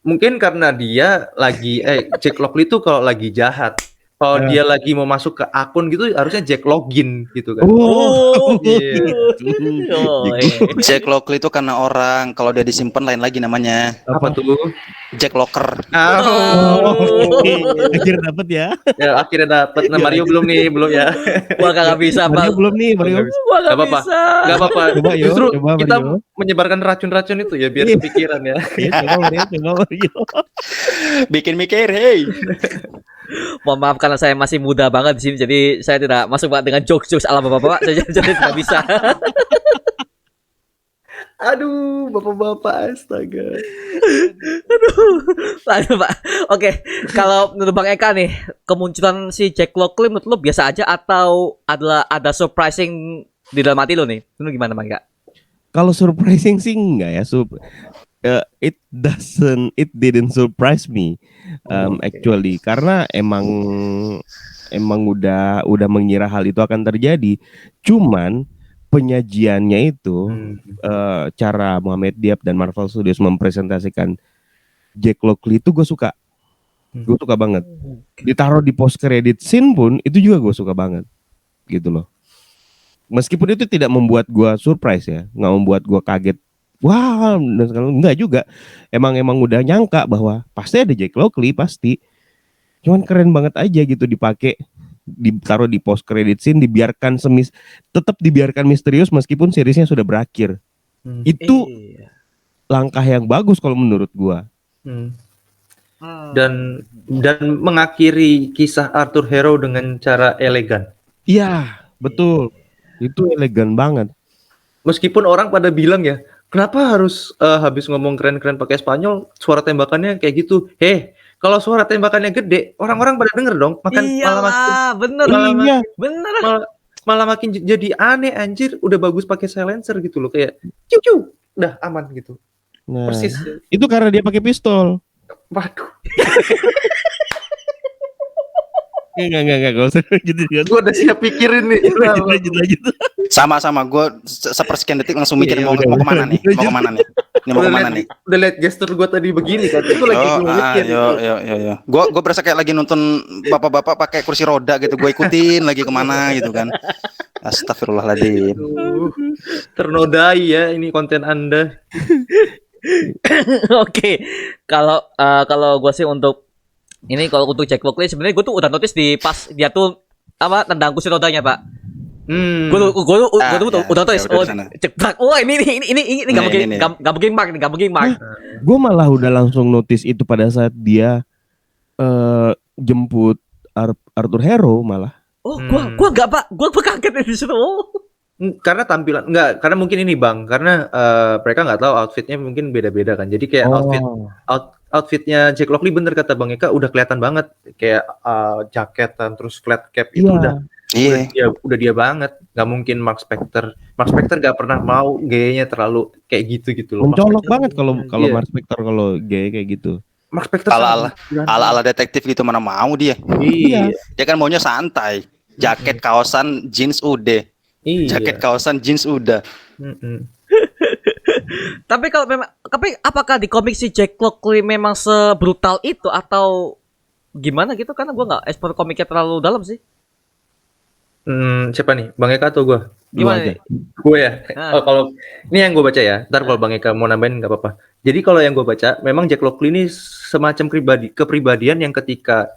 Mungkin karena dia lagi Jack Lockley itu kalau lagi jahat. Kalau dia lagi mau masuk ke akun gitu harusnya Jack login gitu kan. Jack Lockley itu karena orang, kalau dia disimpan lain lagi namanya. Apa tuh? Jack Locker. Akhirnya dapat ya. Ya akhirnya dapat. Nah, Mario belum ya. Gua kagak bisa, Pak. Mario belum nih, Mario. Gua Gak apa-apa. Gak apa-apa. Coba, Justru coba, kita Mario. menyebarkan racun-racun itu ya biar kepikiran ya. Coba Mario. Bikin mikir, hey. Mohon maaf karena saya masih muda banget di sini, jadi saya tidak masuk Pak dengan jokes ala bapak-bapak. Saya jadi tidak bisa. Aduh, bapak-bapak astaga. Aduh, Pak. Oke, kalau menurut Bang Eka nih, kemunculan si Jack Lockley menurut lo biasa aja atau ada surprising di dalam hati lo nih? Lu gimana, Bang Eka? Kalau surprising sih enggak ya. It didn't surprise me actually, karena emang udah mengira hal itu akan terjadi. Cuman penyajiannya itu cara Muhammad Diab dan Marvel Studios mempresentasikan Jack Lockley itu gue suka banget. Ditaruh di post credit scene pun itu juga gue suka banget gitu loh. Meskipun itu tidak membuat gue surprise ya, nggak membuat gue kaget. Wah, enggak juga. Emang udah nyangka bahwa pasti ada Jack Lockley pasti. Cuman keren banget aja gitu dipakai, ditaruh di post credit scene, tetap dibiarkan misterius meskipun seriesnya sudah berakhir. Itu langkah yang bagus kalau menurut gua. Dan mengakhiri kisah Arthur Harrow dengan cara elegan. Iya, betul. Itu elegan banget. Meskipun orang pada bilang ya, kenapa harus habis ngomong keren-keren pakai Spanyol, suara tembakannya kayak gitu? Kalau suara tembakannya gede, orang-orang pada denger dong. Malah makin jadi aneh anjir. Udah bagus pakai silencer gitu loh, kayak ciu-ciu, udah aman gitu. Nah, Persis. itu karena dia pakai pistol. Waduh, Enggak, gak usah gitu kan. gue udah siap pikirin nih. Lanjut. Sama gue sepersekian detik langsung mikir Iya, mau udah, kemana nih, mau kemana nih, ini mau kemana nih. Udah liat gestur gue tadi begini kan, itu lagi gue mikir. Yo. Gue berasa kayak lagi nonton bapak-bapak pakai kursi roda gitu. Gue ikutin lagi kemana gitu kan. Astagfirullahaladzim. Aduh, ternodai ya ini konten Anda. Oke, kalau gue sih untuk ini kalau untuk Jack Lockley sebenarnya gue tuh udah notice di pas dia tuh apa tendang kursi rodanya pak. Gue tuh udah notice. Oh, cepat. Oh ini nggak mungkin Mark. Gue malah udah langsung notice itu pada saat dia jemput Arthur Hero malah. Oh, gue nggak pak. Gue kaget di situ. Oh. Karena tampilan enggak, karena mungkin ini Bang, karena mereka nggak tahu outfitnya mungkin beda-beda kan. Jadi kayak outfitnya Jack Lockley bener kata Bang Eka udah kelihatan banget kayak jaketan terus flat cap itu udah dia banget. Nggak mungkin Mark Spector nggak pernah mau gayanya terlalu kayak gitu loh. Mencolok banget kalau Mark Spector kalau gaya kayak gitu. Mark Spector ala detektif gitu mana mau dia. Iya. Dia kan maunya santai. Jaket kaosan jeans udah. Iya. Jaket kaosan jeans udah. Tapi apakah di komik si Jack Lockley memang sebrutal itu atau gimana gitu? Karena gue nggak explore komiknya terlalu dalam sih. Siapa nih? Bang Eka atau gue? Gimana nih? Gue ya. Oh, kalau ini yang gue baca ya. Ntar kalau Bang Eka mau nambahin nggak apa-apa. Jadi kalau yang gue baca, memang Jack Lockley ini semacam kepribadian yang ketika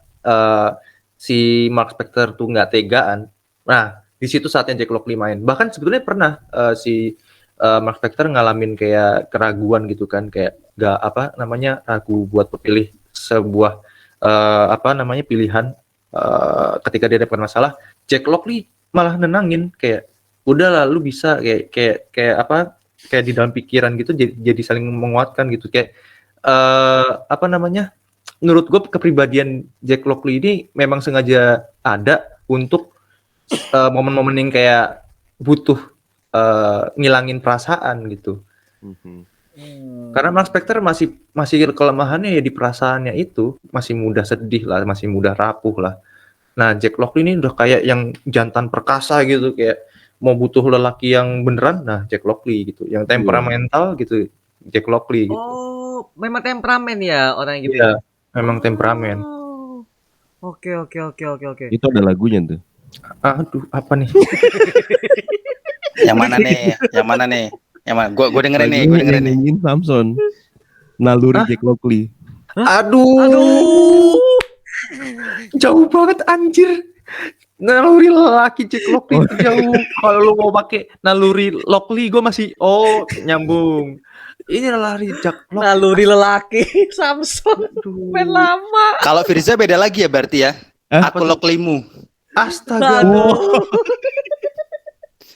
si Mark Spector tuh nggak tegaan. Nah, di situ saatnya Jack Lockley main. Bahkan sebetulnya pernah si Mark Spector ngalamin kayak keraguan gitu kan, kayak ragu buat memilih sebuah pilihan ketika dia dapat masalah. Jack Lockley malah nenangin kayak udah lu bisa kayak di dalam pikiran gitu jadi saling menguatkan gitu kayak menurut gue kepribadian Jack Lockley ini memang sengaja ada untuk momen-momen yang kayak butuh ngilangin perasaan gitu. Karena Mark Spector masih kelemahannya ya di perasaannya itu, masih mudah sedih lah, masih mudah rapuh lah. Nah, Jack Lockley ini udah kayak yang jantan perkasa gitu, kayak mau butuh lelaki yang beneran, nah Jack Lockley gitu, yang temperamental gitu, Jack Lockley gitu. Oh, memang temperamen ya orang gitu. Iya, memang temperamen. Oke. Itu ada lagunya tuh. Aduh, apa nih? Yang mana nih? Gue dengerin nih. Samson. Naluri Jack Lockley. Aduh. Jauh banget anjir. Naluri laki Jack Lockley itu jauh. Kalau lu mau pakai naluri Lockley gue masih nyambung. Ini naluri Jack Lockley. Naluri lelaki Samson. Main lama. Kalau Firza beda lagi ya berarti ya. Aku Lockleymu. Astaga.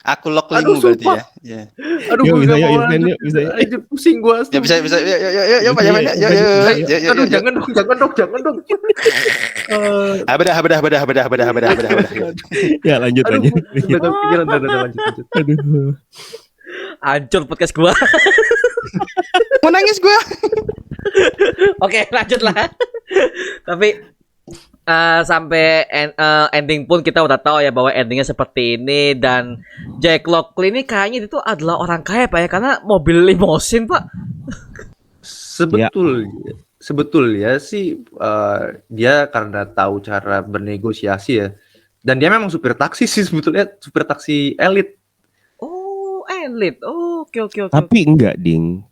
Aku Lockleymu berarti ya. Yeah. Aduh, yuk, bisa ya. pusing gua. Ya bisa. Yuk, Pak Yaman. Aduh, jangan dong. Bedah. Ya, lanjut. Udah kepikiran, lanjut. Aduh. Hancur podcast gua. Mau nangis gua. Oke, lanjut lah. Tapi sampai ending pun kita udah tahu ya bahwa endingnya seperti ini, dan Jack Lockley ini kayaknya itu adalah orang kaya pak ya, karena mobil limosin pak. Sebetulnya sih dia karena tahu cara bernegosiasi ya, dan dia memang supir taksi sih sebetulnya, supir taksi elit. Oh, elit. Oh, oke. Tapi enggak, Ding.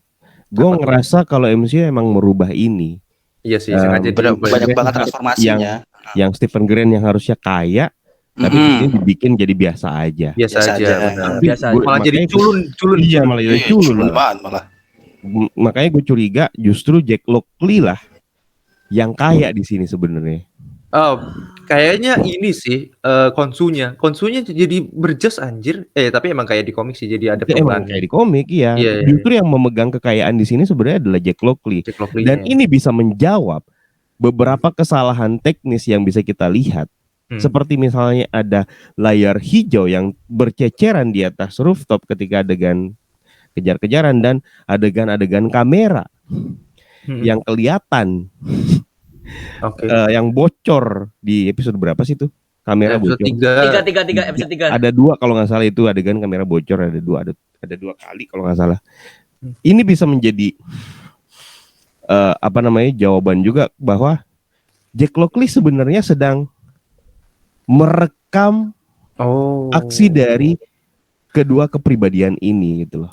Gue ngerasa kalau MCU emang merubah ini. Iya sih, sengaja banyak banget transformasinya. Yang Stephen Grant yang harusnya kaya, tapi ini dibikin jadi biasa aja. Biasa aja. Malah jadi culun. Iya, malah jadi culun. Malah. Makanya gue curiga justru Jack Lockley lah yang kaya di sini sebenarnya. Oh, kayaknya ini sih konsunya jadi berjas anjir. Tapi emang kayak di komik sih, jadi ada perubahan. Kayak di komik ya. Justru yang memegang kekayaan di sini sebenarnya adalah Jack Lockley. Dan ini bisa menjawab beberapa kesalahan teknis yang bisa kita lihat. Seperti misalnya ada layar hijau yang berceceran di atas rooftop ketika adegan kejar-kejaran dan adegan-adegan kamera yang kelihatan Oke. yang bocor di episode berapa sih tuh? Kamera Episode bocor. 3. Tiga episode 3. Ada 2 kalau nggak salah itu adegan kamera bocor, ada 2 kali kalau nggak salah. Ini bisa menjadi jawaban juga bahwa Jack Lockley sebenarnya sedang merekam aksi dari kedua kepribadian ini gitu loh.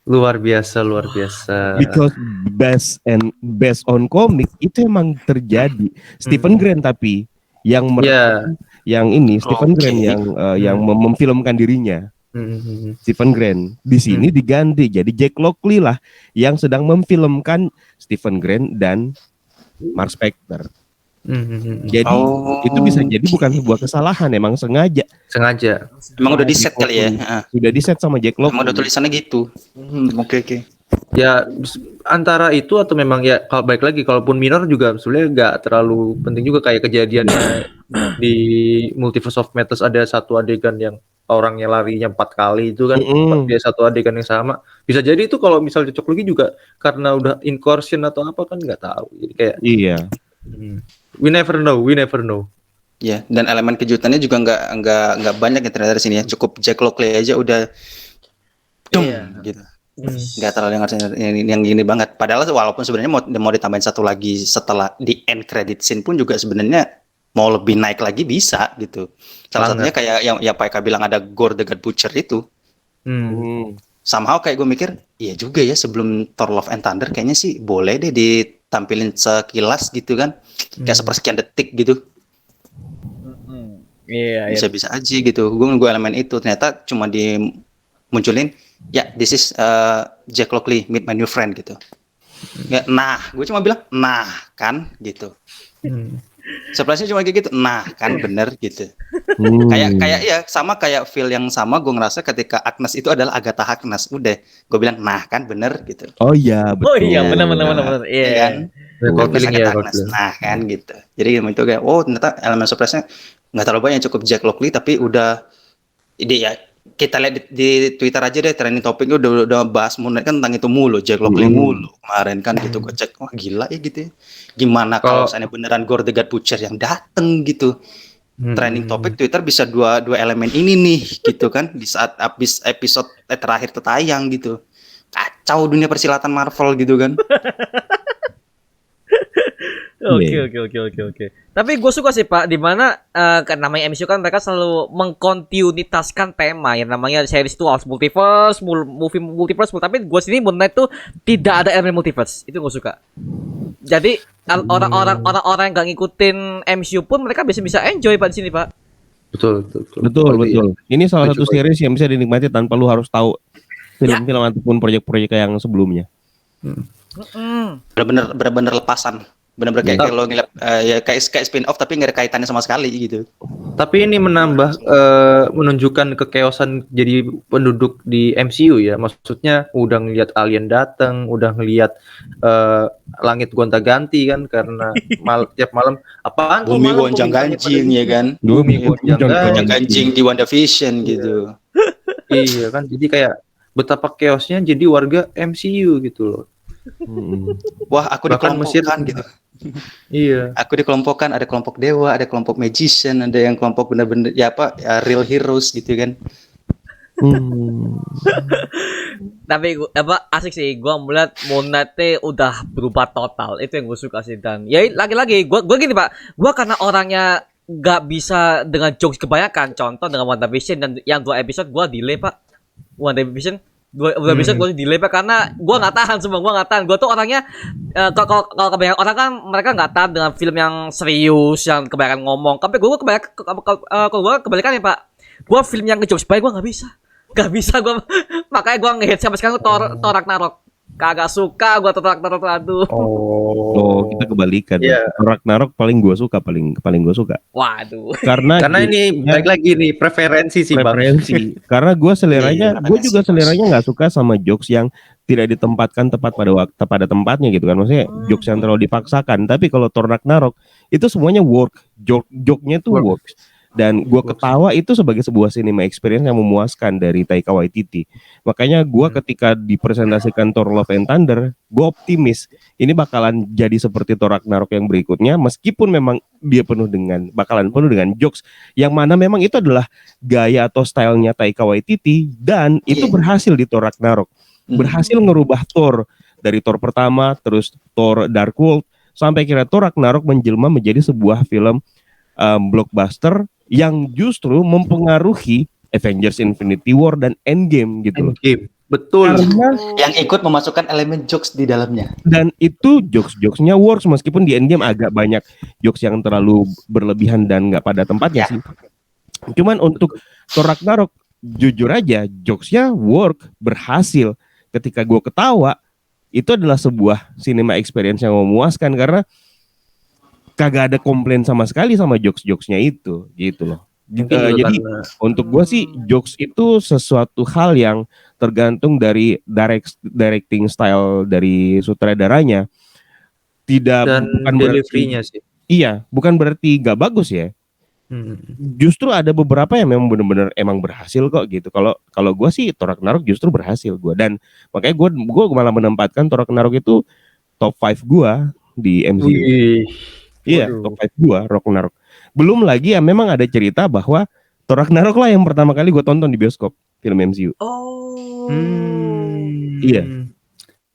Luar biasa. Because based on komik itu emang terjadi. Stephen Grant tapi yang merekam, yang ini Stephen Grant yang memfilmkan dirinya. Stephen Grant di sini diganti jadi Jack Lockley lah yang sedang memfilmkan Stephen Grant dan Mark Spector. Jadi itu bisa jadi bukan sebuah kesalahan, emang sengaja. Emang udah di set kali ya. Sudah di set sama Jack Lockley. Emang udah tulisannya gitu. Oke. Ya antara itu atau memang ya kalau balik lagi kalaupun minor juga sebenarnya nggak terlalu penting juga kayak kejadiannya di Multiverse of Madness ada satu adegan yang orangnya larinya 4 kali itu kan dia satu adegan yang sama bisa jadi itu kalau misal cocok lagi juga karena udah incursion atau apa kan nggak tahu jadi kayak we never know. Ya, dan elemen kejutannya juga nggak banyak ya ternyata di sini ya. Cukup Jack Lockley aja udah gitu. Nggak terlalu yang gini banget. Padahal walaupun sebenarnya mau ditambahin satu lagi setelah di end credit scene pun juga sebenarnya mau lebih naik lagi bisa gitu. Salah satunya kayak yang Pak Eka bilang ada Gore the God Butcher itu. Somehow kayak gue mikir, iya juga ya sebelum Thor Love and Thunder kayaknya sih boleh deh ditampilin sekilas gitu kan. Kayak sepersekian detik gitu. Iya. Bisa aja gitu. Gue nunggu elemen itu ternyata cuma dimunculin. Ya, this is Jack Lockley meet my new friend gitu. Ya, nah, gue cuma bilang, nah kan gitu. Surprise-nya cuma kayak gitu, nah kan bener gitu. Kayak ya sama kayak feel yang sama gue ngerasa ketika Agnes itu adalah Agatha Harkness. Udah, gue bilang nah kan bener gitu. Oh iya betul. Oh iya benar. Iya kan. Nah kan gitu. Jadi itu kayak ternyata elemen surprise-nya nggak terlalu banyak, cukup Jack Lockley tapi udah ide ya. Kita lihat di Twitter aja deh trending topiknya udah bahas Moon Knight kan tentang itu mulu, Jack Lockley mulu kemarin kan gitu. Gue cek wah gila ya gitu ya. Gimana kalau misalnya beneran Gore the God Butcher yang dateng gitu. Trending topik Twitter bisa dua elemen ini nih gitu kan di saat habis episode terakhir tayang gitu. Kacau dunia persilatan Marvel gitu kan. Oke. Tapi gue suka sih Pak, dimana kan namanya MCU kan mereka selalu mengkontinuitaskan tema yang namanya series itu harus multiverse, movie multiverse. Tapi gue sini Moon Knight tuh tidak ada elemen multiverse, itu gue suka. Jadi orang-orang yang gak ngikutin MCU pun mereka bisa enjoy Pak di sini Pak. Betul. Ini salah satu series yang bisa dinikmati tanpa lu harus tahu film-film ataupun proyek-proyek yang sebelumnya. Bener-bener lepasan. Benar-benar kayak kalau ngeliat kayak spin off tapi nggak ada kaitannya sama sekali gitu. Tapi ini menunjukkan kekeosan jadi penduduk di MCU ya. Maksudnya udah ngelihat alien datang, udah ngelihat langit gonta-ganti kan karena tiap malam apaan bumi gonjang-ganjing ya kan. Bumi gonjang-ganjing di WandaVision gitu. Iya kan. Jadi kayak betapa chaosnya jadi warga MCU gitu loh. Wah, aku dikelompokkan gitu. Iya. Aku dikelompokkan, ada kelompok dewa, ada kelompok magician, ada yang kelompok bener-bener real heroes gitu kan. Tapi asik sih, gue melihat Moon Knight udah berubah total. Itu yang gue suka sih. Dan ya lagi-lagi gue gini Pak, gue karena orangnya gak bisa dengan jokes kebanyakan. Contoh dengan WandaVision dan yang 2 episode gue delay Pak. WandaVision gue delay Pak karena gue nggak tahan gue tuh orangnya kalau kebanyakan orang kan mereka nggak tahan dengan film yang serius yang kebanyakan ngomong tapi gue kebalikan ya Pak, gue film yang ngejokes baik gue nggak bisa gue makanya gue nge-hate sampai sekarang Thor Ragnarok kagak suka gue Thor Ragnarok aduh. Kita kebalikan. Thor Ragnarok paling gue suka. Waduh. Karena ini baik lagi nih preferensi sih Bang. Karena gue juga seleranya nggak suka sama jokes yang tidak ditempatkan tepat pada tempatnya gitu kan. Maksudnya jokes yang terlalu dipaksakan. Tapi kalau Thor Ragnarok itu semuanya work, joke-nya tuh works. Dan gue ketawa itu sebagai sebuah cinema experience yang memuaskan dari Taika Waititi. Makanya gue ketika dipresentasikan Thor Love and Thunder, gue optimis ini bakalan jadi seperti Thor Ragnarok yang berikutnya, meskipun memang dia bakalan penuh dengan jokes yang mana memang itu adalah gaya atau stylenya Taika Waititi, dan itu berhasil di Thor Ragnarok. Berhasil ngerubah Thor dari Thor pertama, terus Thor Dark World, sampai kira Thor Ragnarok menjelma menjadi sebuah film blockbuster yang justru mempengaruhi Avengers Infinity War dan Endgame gitu loh. Endgame. Betul. Karena Yang ikut memasukkan elemen jokes di dalamnya. dan itu jokes-jokesnya works, meskipun di Endgame agak banyak jokes yang terlalu berlebihan dan nggak pada tempatnya sih. Cuman untuk Thor Ragnarok jujur aja jokesnya work, berhasil. Ketika gue ketawa, itu adalah sebuah cinema experience yang memuaskan karena kagak ada komplain sama sekali sama jokes-jokesnya itu gitu loh. Jadi untuk gue sih jokes itu sesuatu hal yang tergantung dari directing style dari sutradaranya. Bukan delivery-nya sih. Iya, bukan berarti gak bagus ya. Justru ada beberapa yang memang benar-benar emang berhasil kok gitu. Kalau gue sih Thor Ragnarok justru berhasil gue, dan makanya gue malah menempatkan Thor Ragnarok itu top 5 gue di MCU. Iya, top 5 gue Ragnarok. Belum lagi ya memang ada cerita bahwa Thor Ragnarok lah yang pertama kali gue tonton di bioskop film MCU. Iya.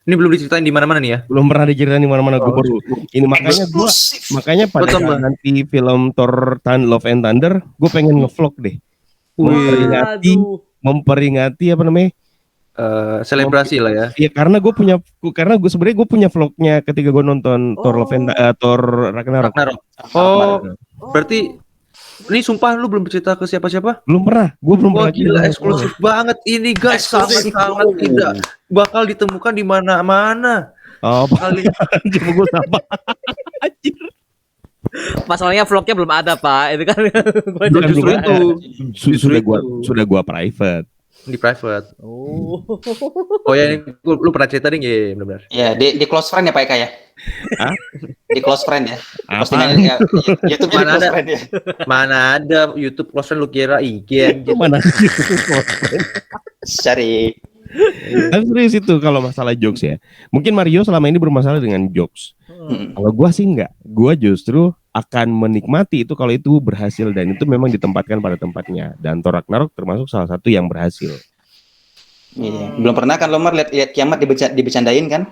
Ini belum diceritain di mana-mana nih ya. Belum pernah diceritain di mana-mana, gue baru ini makanya pada saat nanti film Thor Love and Thunder gue pengen ngevlog deh. Memperingati apa namanya? Selebrasi lah ya. Iya, karena gue sebenarnya punya vlognya ketika gue nonton Thor Ragnarok. Oh, berarti ini sumpah lu belum cerita ke siapa-siapa? Belum pernah, gue belum pernah. Gila, eksklusif banget ini guys, sangat tidak bakal ditemukan di mana-mana. Oh, coba gue sapa. Masalahnya vlognya belum ada Pak, itu kan. Sudah gua private. Di private. Oh ya, lu pernah cerita nih ya, benar-benar. Ya, di close friend ya Pak Eka ya. Hah? Di close friend ya. Postingan YouTube Mana close ada? friend ya. Mana ada YouTube close friend lu kira IG Itu mana? Cari. Tapi serius itu kalau masalah jokes ya. Mungkin Mario selama ini bermasalah dengan jokes. Kalau gua sih enggak. Gua justru akan menikmati itu kalau itu berhasil dan itu memang ditempatkan pada tempatnya. Dan Thor Ragnarok termasuk salah satu yang berhasil. Iya. Belum pernah kan lo lihat kiamat dibecandain kan?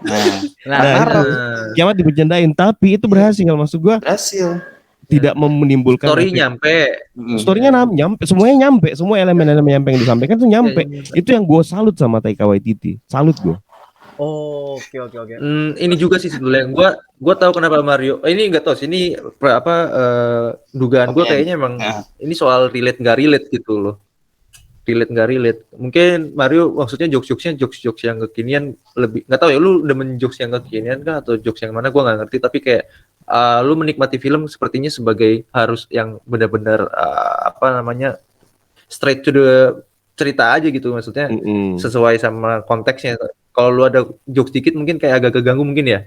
Kiamat dibercandain, tapi itu berhasil maksud gua. Berhasil. Tidak menimbulkan story nyampe. Story-nya nyampe, semuanya nyampe, semua elemen-elemen yang disampaikan tuh nyampe. Itu yang gue salut sama Taika Waititi. Salut gue. Oke. Ini juga sih sebetulnya gue tahu kenapa Mario. Ini nggak tahu sih ini dugaan gue kayaknya emang ini soal relate nggak relate gitu loh. Relate nggak relate. Mungkin Mario maksudnya jokes-jokesnya jokes yang kekinian lebih nggak tahu ya, lu demen jokes yang kekinian kah atau jokes yang mana gue nggak ngerti, tapi kayak lu menikmati film sepertinya sebagai harus yang benar-benar straight to the cerita aja gitu, maksudnya sesuai sama konteksnya. Kalau lu ada jokes dikit mungkin kayak agak keganggu mungkin ya.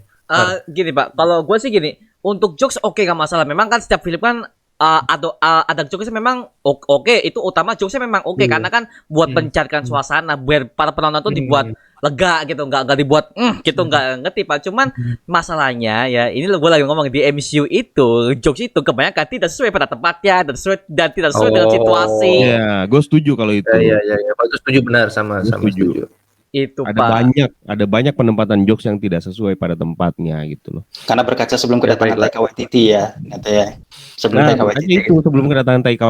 Gini Pak, kalau gue sih gini, untuk jokes oke, gak masalah. Memang kan setiap film kan ada jokesnya memang oke, itu utama jokesnya memang oke, karena kan buat pencarkan suasana biar para penonton tuh dibuat lega gitu, nggak dibuat gitu, nggak ngerti Pak. Cuman masalahnya ya ini gue lagi ngomong di MCU itu jokes itu kebanyakan tidak sesuai pada tempatnya dan tidak sesuai dengan situasi. Ya, gue setuju kalau itu. Iya, itu setuju benar sama setuju. Itu ada banyak penempatan jokes yang tidak sesuai pada tempatnya gitu loh. Karena berkaca sebelum kedatangan Taika Waititi ya, katanya. Sebelum kedatangan Taika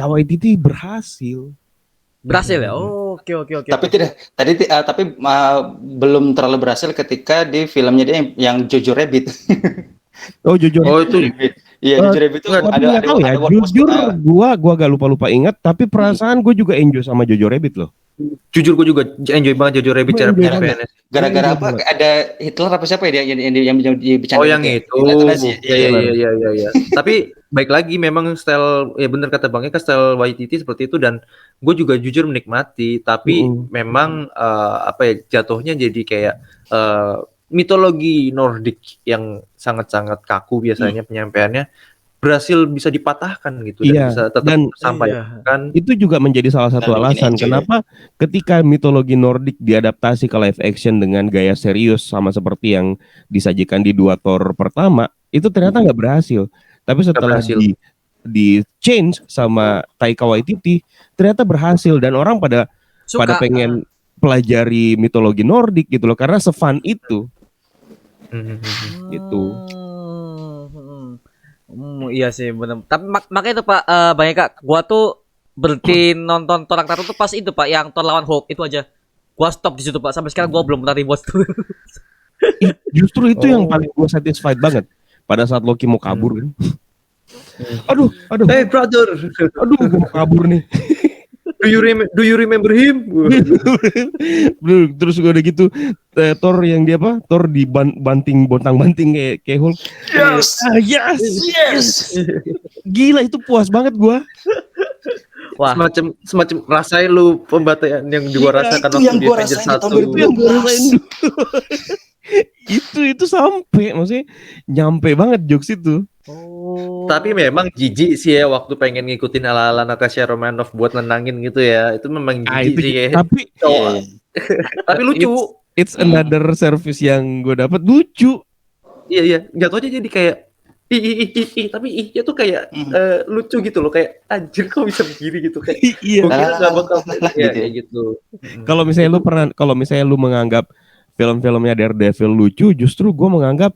Waititi berhasil ya. Oke. Tapi belum terlalu berhasil ketika di filmnya dia yang Jojo Rabbit. Jojo itu. Iya, Jojo Rabbit itu ada jujur gua agak lupa ingat, tapi perasaan gue juga enjoy sama Jojo Rabbit loh. Jujur gue juga enjoy banget Jojo Rabbit cara PNS. Gara-gara apa? Ada Hitler apa siapa ya yang dibicarakan? Oh, yang itu. Iya. Tapi baik lagi memang style ya benar kata Bang Eka, style Waititi seperti itu, dan gue juga jujur menikmati, tapi memang jatuhnya jadi kayak mitologi Nordik yang sangat-sangat kaku biasanya penyampaiannya. berhasil bisa dipatahkan gitu Iya, dan bisa tetap dan tersampaikan. itu juga menjadi salah satu Dan alasan begini aja, kenapa ketika mitologi Nordik diadaptasi ke live action dengan gaya serius sama seperti yang disajikan di 2 Thor pertama, itu ternyata nggak berhasil. Tapi setelah berhasil. di change sama Taika Waititi, ternyata berhasil dan orang pada Suka. pengen pelajari mitologi Nordik gitu loh karena se-fun itu. Gitu. Iya sih benar. Tapi makanya itu Pak, banyak Kak, gua tuh berhenti nonton Thor Ragnarok tuh pas itu Pak, yang Thor lawan Hulk itu aja. Gua stop di situ Pak. Sampai sekarang gua belum pernah rewatch tuh. Justru itu yang paling gue satisfied banget pada saat Loki mau kabur kan. Aduh, Hey brother, gue mau kabur nih. do you remember him? Terus udah gitu Thor yang dia apa? Thor dibanting bontang-banting kayak Hulk. Yes. Yes. Gila itu puas banget gua. Wah, semacam rasain lu pembantaian yang gua rasakan itu yang waktu di gua Avengers rasain di tahun 1. Itu yang gua rasain dulu. itu sampai maksudnya nyampe banget jokes itu. Tapi memang jijik sih ya waktu pengen ngikutin ala-ala Natasha Romanoff buat nenangin gitu ya. Itu memang jijik Itu sih ya. tapi Tapi lucu. it's another service yang gue dapat lucu. Iya. Jatuhnya jadi kayak tapi ihnya tuh kayak lucu gitu loh, kayak anjir kok bisa begini gitu kayak. Iya. Gua kira nggak bakal gitu ya. gitu. Kalau misalnya lu menganggap film-filmnya Daredevil lucu, justru gue menganggap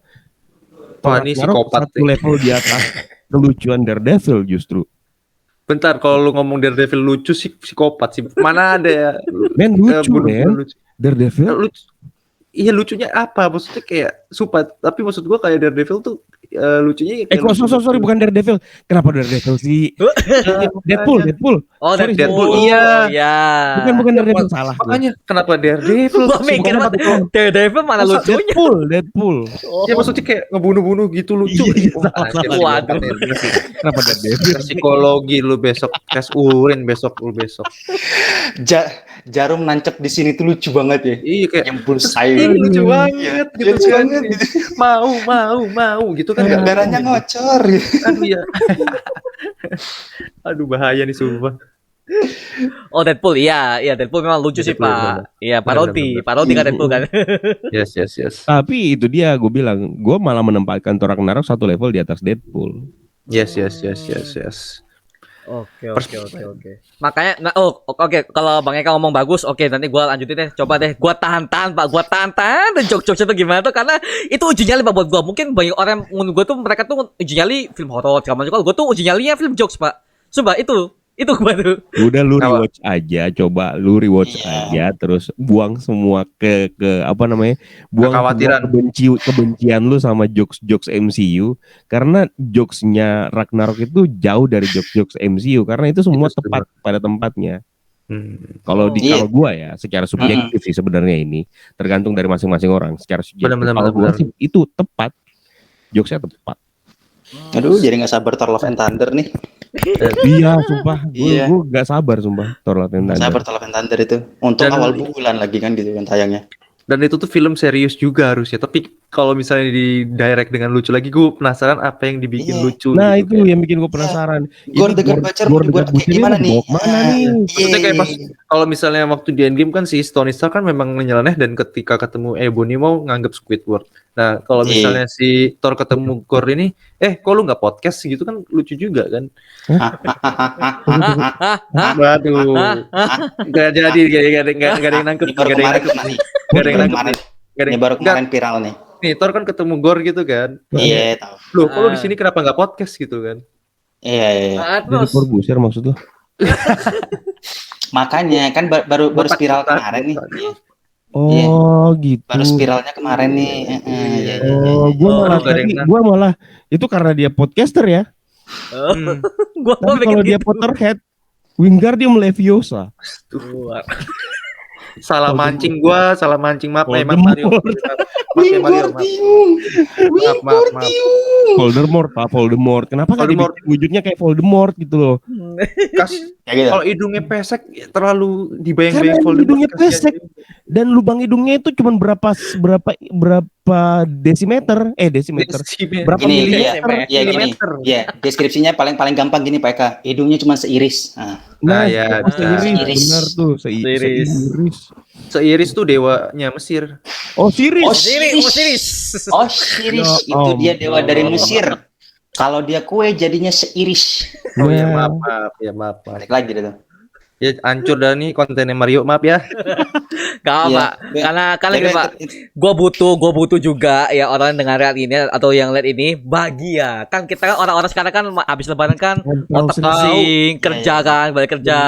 Wah, ini Ragnarok psikopat satu nih. level di atas kelucuan Daredevil justru. Bentar, kalau lu ngomong Daredevil lucu sih psikopat sih. Mana ada ya? Men lucu Bunuh-bunuh men. lucu. Daredevil Lucu. Iya lucunya apa? Maksudnya kayak supat. Tapi maksud gua kayak Daredevil tuh lucunya kayak sorry bukan Daredevil. Kenapa Daredevil sih? Deadpool. oh Sorry, Deadpool, oh, iya. Iya. Bukan Daredevil salah. gua. Makanya kenapa Daredevil? Gua mikir Daredevil mana Masa lucunya. Deadpool. Ya maksudnya kayak ngebunuh-bunuh gitu lucu. Iya, Wah, anjir, Waduh. Kenapa Daredevil? Psikologi lu besok, tes urin besok. Jarum nancep di sini tuh lucu banget ya. Iya kayak Yang bullseye. lucu banget gitu Lucu kan. banget. Mau gitu kan. nggak Darahnya mau. ngocor. Aduh ya. Aduh bahaya nih sumpah. Oh Deadpool, iya Deadpool memang lucu sih Deadpool, Pak. Iya Benar. parodi kan Deadpool kan. Yes. Tapi itu dia gue bilang, gue malah menempatkan Thor Ragnarok satu level di atas Deadpool. Yes. Oke. Makanya oke, kalau Bang Eka ngomong bagus, oke nanti gua lanjutin deh. Coba deh gua tahan Pak. Gua tahan dan jok-jok itu gimana tuh karena itu uji nyali Pak buat gua. Mungkin banyak orang menurut gua tuh mereka tuh uji nyali film horor segala macam. Kalau gua tuh uji nyalinya film jokes, Pak. Coba itu gua tuh. Udah lu rewatch aja, coba lu rewatch aja, terus buang semua ke apa namanya, buang Kekhawatiran. semua kebencian lu sama jokes MCU, karena jokesnya Ragnarok itu jauh dari jokes MCU, karena itu semua Itu tepat pada tempatnya. Oh. Kalau gua ya, secara subjektif sih sebenarnya ini tergantung dari masing-masing orang. Secara subjektif, Benar. kalau gua sih itu tepat, jokesnya tepat. Aduh, jadi nggak sabar Thor Love and Thunder nih. Iya, sumpah, Iya. gue gak sabar sumpah Thor Love and Thunder. Sabar Thor Love and Thunder itu. Untuk Dan- awal bulan lagi kan gitu kan tayangnya. Dan itu tuh film serius juga harusnya. Tapi kalau misalnya di direct dengan lucu lagi, gue penasaran apa yang dibikin Iya. lucu. Nah gitu, itu kayak. yang bikin gue penasaran. Gore the God Butcher mau dibuat kayak gimana nih? Mana nih? Maksudnya kayak pas kalau misalnya waktu di Endgame kan si Tony Stark kan memang nyeleneh dan ketika ketemu Ebony mau nganggap Squidward. Nah kalau Iya. misalnya si Thor ketemu Gore ini, kok lu nggak podcast gitu kan lucu juga kan? Waduh, nggak jadi, nggak ada yang nangkep, Ini baru kemarin nih. nggak ada yang Baru nangkep, kemarin. nggak ada Ini yang baru nggak. kemarin viral nih. Nih Thor kan ketemu Gore gitu kan? Iya, tahu. Loh, kok lu di sini kenapa nggak podcast gitu kan? Iya. Dari Terus Corbusier maksud lo? Makanya kan baru Botak, spiral botak, kemarin nih. botak. Iya. Oh gitu. Baru spiralnya kemarin nih. Iya. Oh, nggak ada yang gua malah itu karena dia podcaster ya. gua Tapi mikir kalau dia gitu. Potterhead, Wingardium Leviosa. Salah mancing gua, salah mancing maaf emang Mario. Voldemort. Maaf. Voldemort. Kenapa nggak Voldemort. dibikin wujudnya kayak Voldemort gitu loh? Ya gitu. Kalau hidungnya pesek terlalu Karena dibayang-bayang Voldemort. hidungnya kasihan pesek dia. dan lubang hidungnya itu cuma berapa berapa desimeter? Berapa Gini, milimeter? ya gini, Milimeter. ya deskripsinya paling gampang gini Pak Eka, hidungnya cuma seiris. Nah, Nah, ya, seiris, seiris. benar tuh, Seiris. seiris. Seiris tuh dewanya Mesir. Oh, seiris. Siris. Oh, Siris Ya itu dia ampun. dewa dari Mesir. Kalau dia kue jadinya seiris. Oh ya Nah, maaf. Balik lagi deh tuh. Ya hancur dah nih kontennya Mario, maaf ya. Gak apa, Iya. karena Jadi, gini Pak, gue butuh juga ya orang yang dengar ini atau yang lihat ini bahagia. Kan kita kan orang-orang sekarang kan habis lebaran kan Ngobrol otak sendiri. pusing, kerja Iya. kan, balik kerja,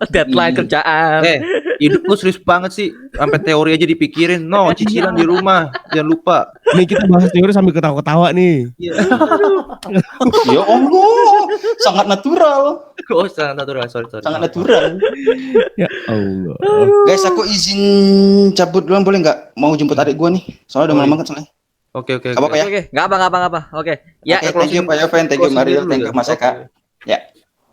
deadline kerjaan. Hidup lu serius banget sih. Sampai teori aja dipikirin. No, cicilan di rumah. Jangan lupa. nih kita bahas teori sambil ketawa-ketawa nih. Ya Allah, sangat natural. Oh, sangat natural. Sorry. Sangat natural. Ya Allah. Guys, aku izin cabut duluan boleh nggak? Mau jemput adik gua nih. Soalnya udah malam banget soalnya. Oke. Nggak apa-apa ya? Oke, nggak apa. Oke, ya. Oke, thank you Pak Yoven, thank you Mario, thank you Mas Eka. Ya.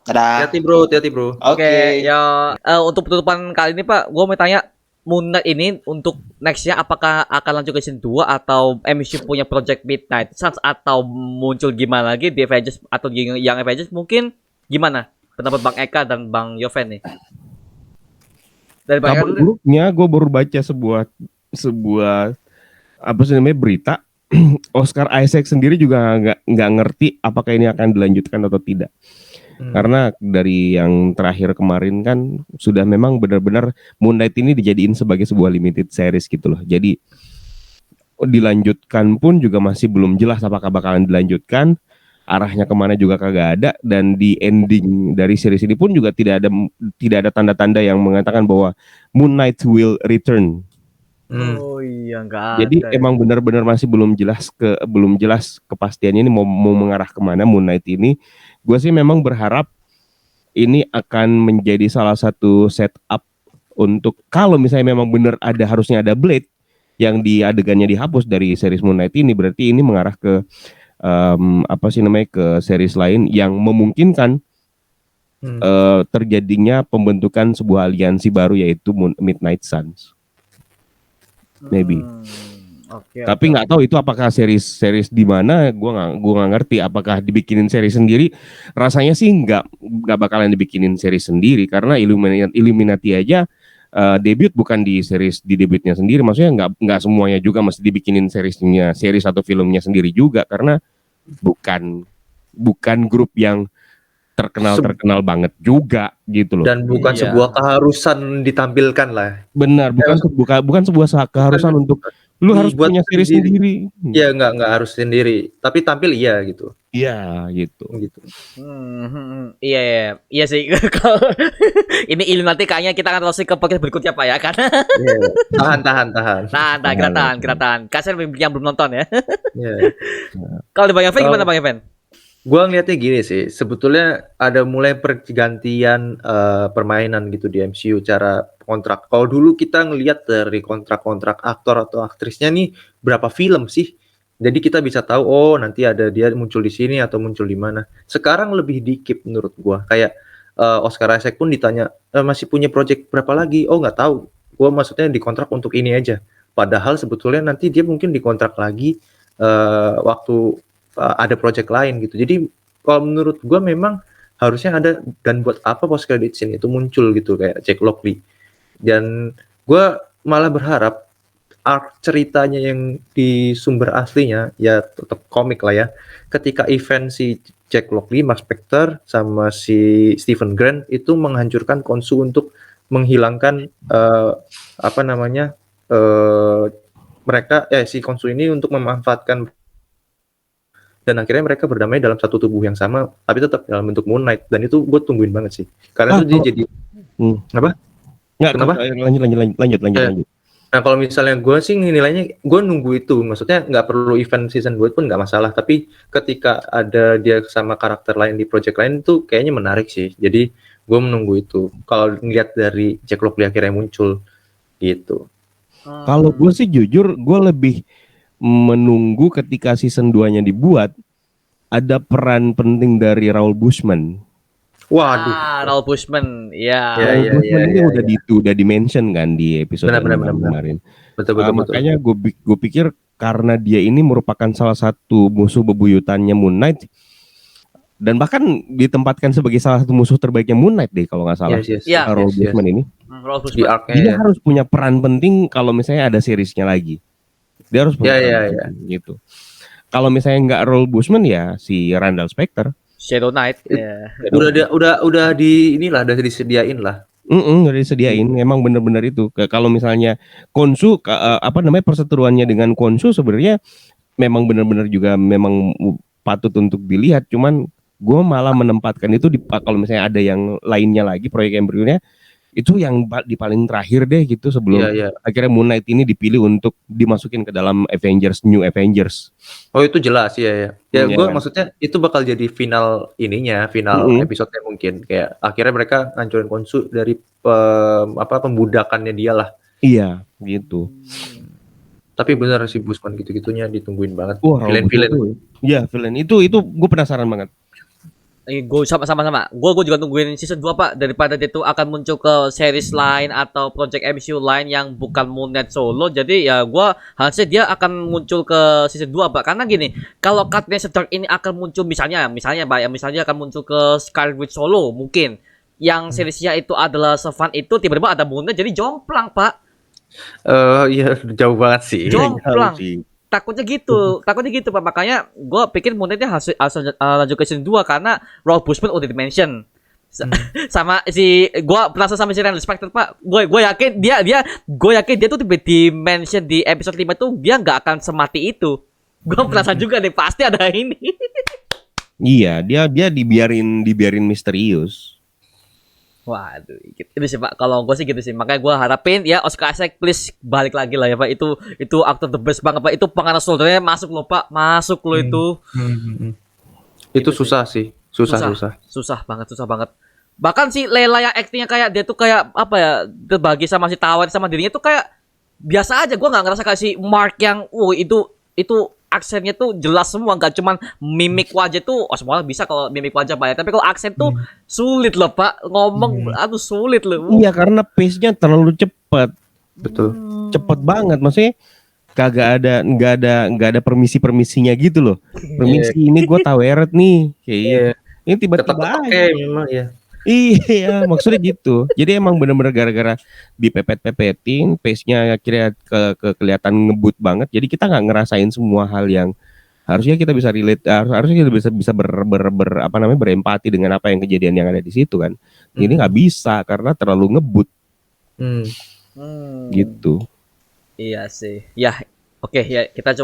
Dadah. Hati-hati bro. Oke, ya untuk penutupan kali ini Pak, gue mau tanya Moon Knight ini untuk nextnya apakah akan lanjut ke season 2 atau MCU punya Project Midnight Suns atau muncul gimana lagi di Avengers atau yang Avengers mungkin gimana pendapat Bang Eka dan Bang Yoven nih? Dari Bang Eka Kabar dulu. buruknya gue baru baca sebuah apa sih namanya berita Oscar Isaac sendiri juga nggak ngerti apakah ini akan dilanjutkan atau tidak. Karena dari yang terakhir kemarin kan sudah memang benar-benar Moon Knight ini dijadiin sebagai sebuah limited series gitu loh. Jadi dilanjutkan pun juga masih belum jelas apakah bakalan dilanjutkan, arahnya kemana juga kagak ada, dan di ending dari series ini pun juga tidak ada tanda-tanda yang mengatakan bahwa Moon Knight will return. Oh iya nggak Jadi ada. emang benar-benar masih belum jelas kepastiannya ini mau mengarah kemana Moon Knight ini. Gue sih memang berharap ini akan menjadi salah satu setup untuk kalau misalnya memang benar harusnya ada Blade yang di adegannya dihapus dari series Moon Knight ini, berarti ini mengarah ke ke series lain yang memungkinkan terjadinya pembentukan sebuah aliansi baru yaitu Midnight Suns. Maybe. Oke. Tapi nggak tahu itu apakah series di mana, gua nggak ngerti. Apakah dibikinin series sendiri? Rasanya sih nggak bakalan dibikinin series sendiri karena Illuminati aja debut bukan di debutnya sendiri. Maksudnya nggak semuanya juga mesti dibikinin series atau filmnya sendiri juga karena bukan grup yang terkenal banget juga gitu loh. Dan bukan Iya. sebuah keharusan ditampilkan lah. Benar, bukan sebuah keharusan untuk lu harus dibuat punya series sendiri. Ya nggak harus sendiri, tapi tampil iya gitu. Iya gitu. Iya sih. Kalau ini Illuminati kayaknya kita akan terus ke podcast berikutnya Pak ya karena Tahan. kita tahan. Kasih yang belum nonton ya. Iya. Kalau di Bang Yoven gimana Bang Yoven? Gua ngeliatnya gini sih, sebetulnya ada mulai pergantian permainan gitu di MCU cara kontrak. Kalau dulu kita ngelihat dari kontrak-kontrak aktor atau aktrisnya nih berapa film sih. Jadi kita bisa tahu oh nanti ada dia muncul di sini atau muncul di mana. Sekarang lebih dikit menurut gua. Kayak Oscar Isaac pun ditanya masih punya project berapa lagi? Oh nggak tahu. Gua maksudnya dikontrak untuk ini aja. Padahal sebetulnya nanti dia mungkin dikontrak lagi waktu ada project lain gitu. Jadi kalau menurut gue memang harusnya ada, dan buat apa post credit scene itu muncul gitu kayak Jack Lockley. Dan gue malah berharap arc ceritanya yang di sumber aslinya ya tetap komik lah ya. Ketika event si Jack Lockley, Mark Spector sama si Stephen Grant itu menghancurkan Khonshu untuk menghilangkan mereka si Khonshu ini untuk memanfaatkan, dan akhirnya mereka berdamai dalam satu tubuh yang sama tapi tetap dalam bentuk Moon Knight, dan itu gue tungguin banget sih karena itu dia jadi apa? Nggak, Kenapa? Lanjut. Nah kalau misalnya gue sih nilainya gue nunggu itu, maksudnya nggak perlu event season 2 pun nggak masalah, tapi ketika ada dia sama karakter lain di project lain itu kayaknya menarik sih, jadi gue menunggu itu kalau ngeliat dari Jack Lockley akhirnya muncul gitu. Kalau gue sih jujur gue lebih menunggu ketika season 2-nya dibuat ada peran penting dari Raoul Bushman. Waduh. Raoul Bushman, ya. Raoul Bushman ini udah di-mention kan di episode Benar. kemarin. Betul. Makanya gue pikir karena dia ini merupakan salah satu musuh bebuyutannya Moon Knight dan bahkan ditempatkan sebagai salah satu musuh terbaiknya Moon Knight deh kalau nggak salah. Yes, yes. Iya. Raoul Yes, yes. Boosman ini. Raoul Di Boosman. arc-nya Dia ya. harus punya peran penting kalau misalnya ada seriesnya lagi. Dia harus punya Ya, peran ya, penting, gitu. Kalau misalnya nggak Raoul Boosman ya si Randall Specter. Shadow Knight. Ya. Udah udah disediain lah. Udah disediain. Emang bener-bener itu. Kalau misalnya Khonshu apa namanya perseteruannya dengan Khonshu sebenarnya memang bener-bener juga memang patut untuk dilihat. Cuman gue malah menempatkan itu kalau misalnya ada yang lainnya lagi proyek yang berikutnya itu yang di paling terakhir deh gitu sebelum Iya. akhirnya Moon Knight ini dipilih untuk dimasukin ke dalam New Avengers. Oh itu jelas ya. Ya Iya gue kan? maksudnya itu bakal jadi final final Mm-mm. episode-nya mungkin kayak akhirnya mereka ngancurin Khonshu dari pembudakannya dia lah. Iya gitu. Tapi bener sih Busman gitu-gitunya ditungguin banget. Wah, Villain-villain. Iya, villain itu gue penasaran banget. Gue sama-sama. Gue juga tungguin season 2 Pak, daripada dia tuh akan muncul ke series lain atau project MCU lain yang bukan Moon Knight solo. Jadi ya gue harusnya dia akan muncul ke season 2 Pak. Karena gini, kalau Katniss Stark ini akan muncul misalnya Pak ya, misalnya akan muncul ke Scarlet Witch solo mungkin. Yang seriesnya itu adalah Sylvan itu tiba-tiba ada Moon Knight jadi jomplang Pak. Iya jauh banget sih. Jomplang. Sih. Takutnya gitu Pak. Makanya gue pikir Moon Knight harus lanjut ke season 2 karena Raoul Boosman udah di-mention. Sama si gue penasaran sama si Randall Specter Pak. Gue yakin dia tuh di-mention di episode 5 tuh dia nggak akan semati itu. Gue penasaran juga deh pasti ada ini. Iya, dia dibiarin misterius. Waduh, itu sih Pak. Kalau gue sih gitu sih. Makanya gue harapin ya Oscar Isaac please balik lagi lah ya Pak. Itu aktor the best banget Pak. Itu pengarah saudaranya masuk loh Pak. Masuk loh itu. Itu susah sih. Susah banget. Bahkan si Lela yang aktingnya kayak dia tuh kayak apa ya, terbagi sama si Tawan sama dirinya tuh kayak biasa aja. Gue nggak ngerasa kayak si Mark yang itu aksennya tuh jelas semua, nggak cuman mimik wajah tuh. Oh semua bisa kalau mimik wajah Pak ya. Tapi kalau aksen tuh sulit loh Pak. Ngomong aduh sulit loh. Iya, karena pace-nya terlalu cepat. Betul. Cepet banget, maksudnya nggak ada permisinya gitu loh. Permisi ini gue taweret nih, kayak ini tiba-tiba aja. Memang ya. Iya, maksudnya gitu. Jadi emang bener-bener gara-gara dipepet-pepetin, pace-nya akhirnya kelihatan ngebut banget. Jadi kita nggak ngerasain semua hal yang harusnya kita bisa relate, harusnya kita bisa berempati dengan apa yang kejadian yang ada di situ kan. Ini nggak bisa karena terlalu ngebut gitu. Iya sih. Ya, oke ya kita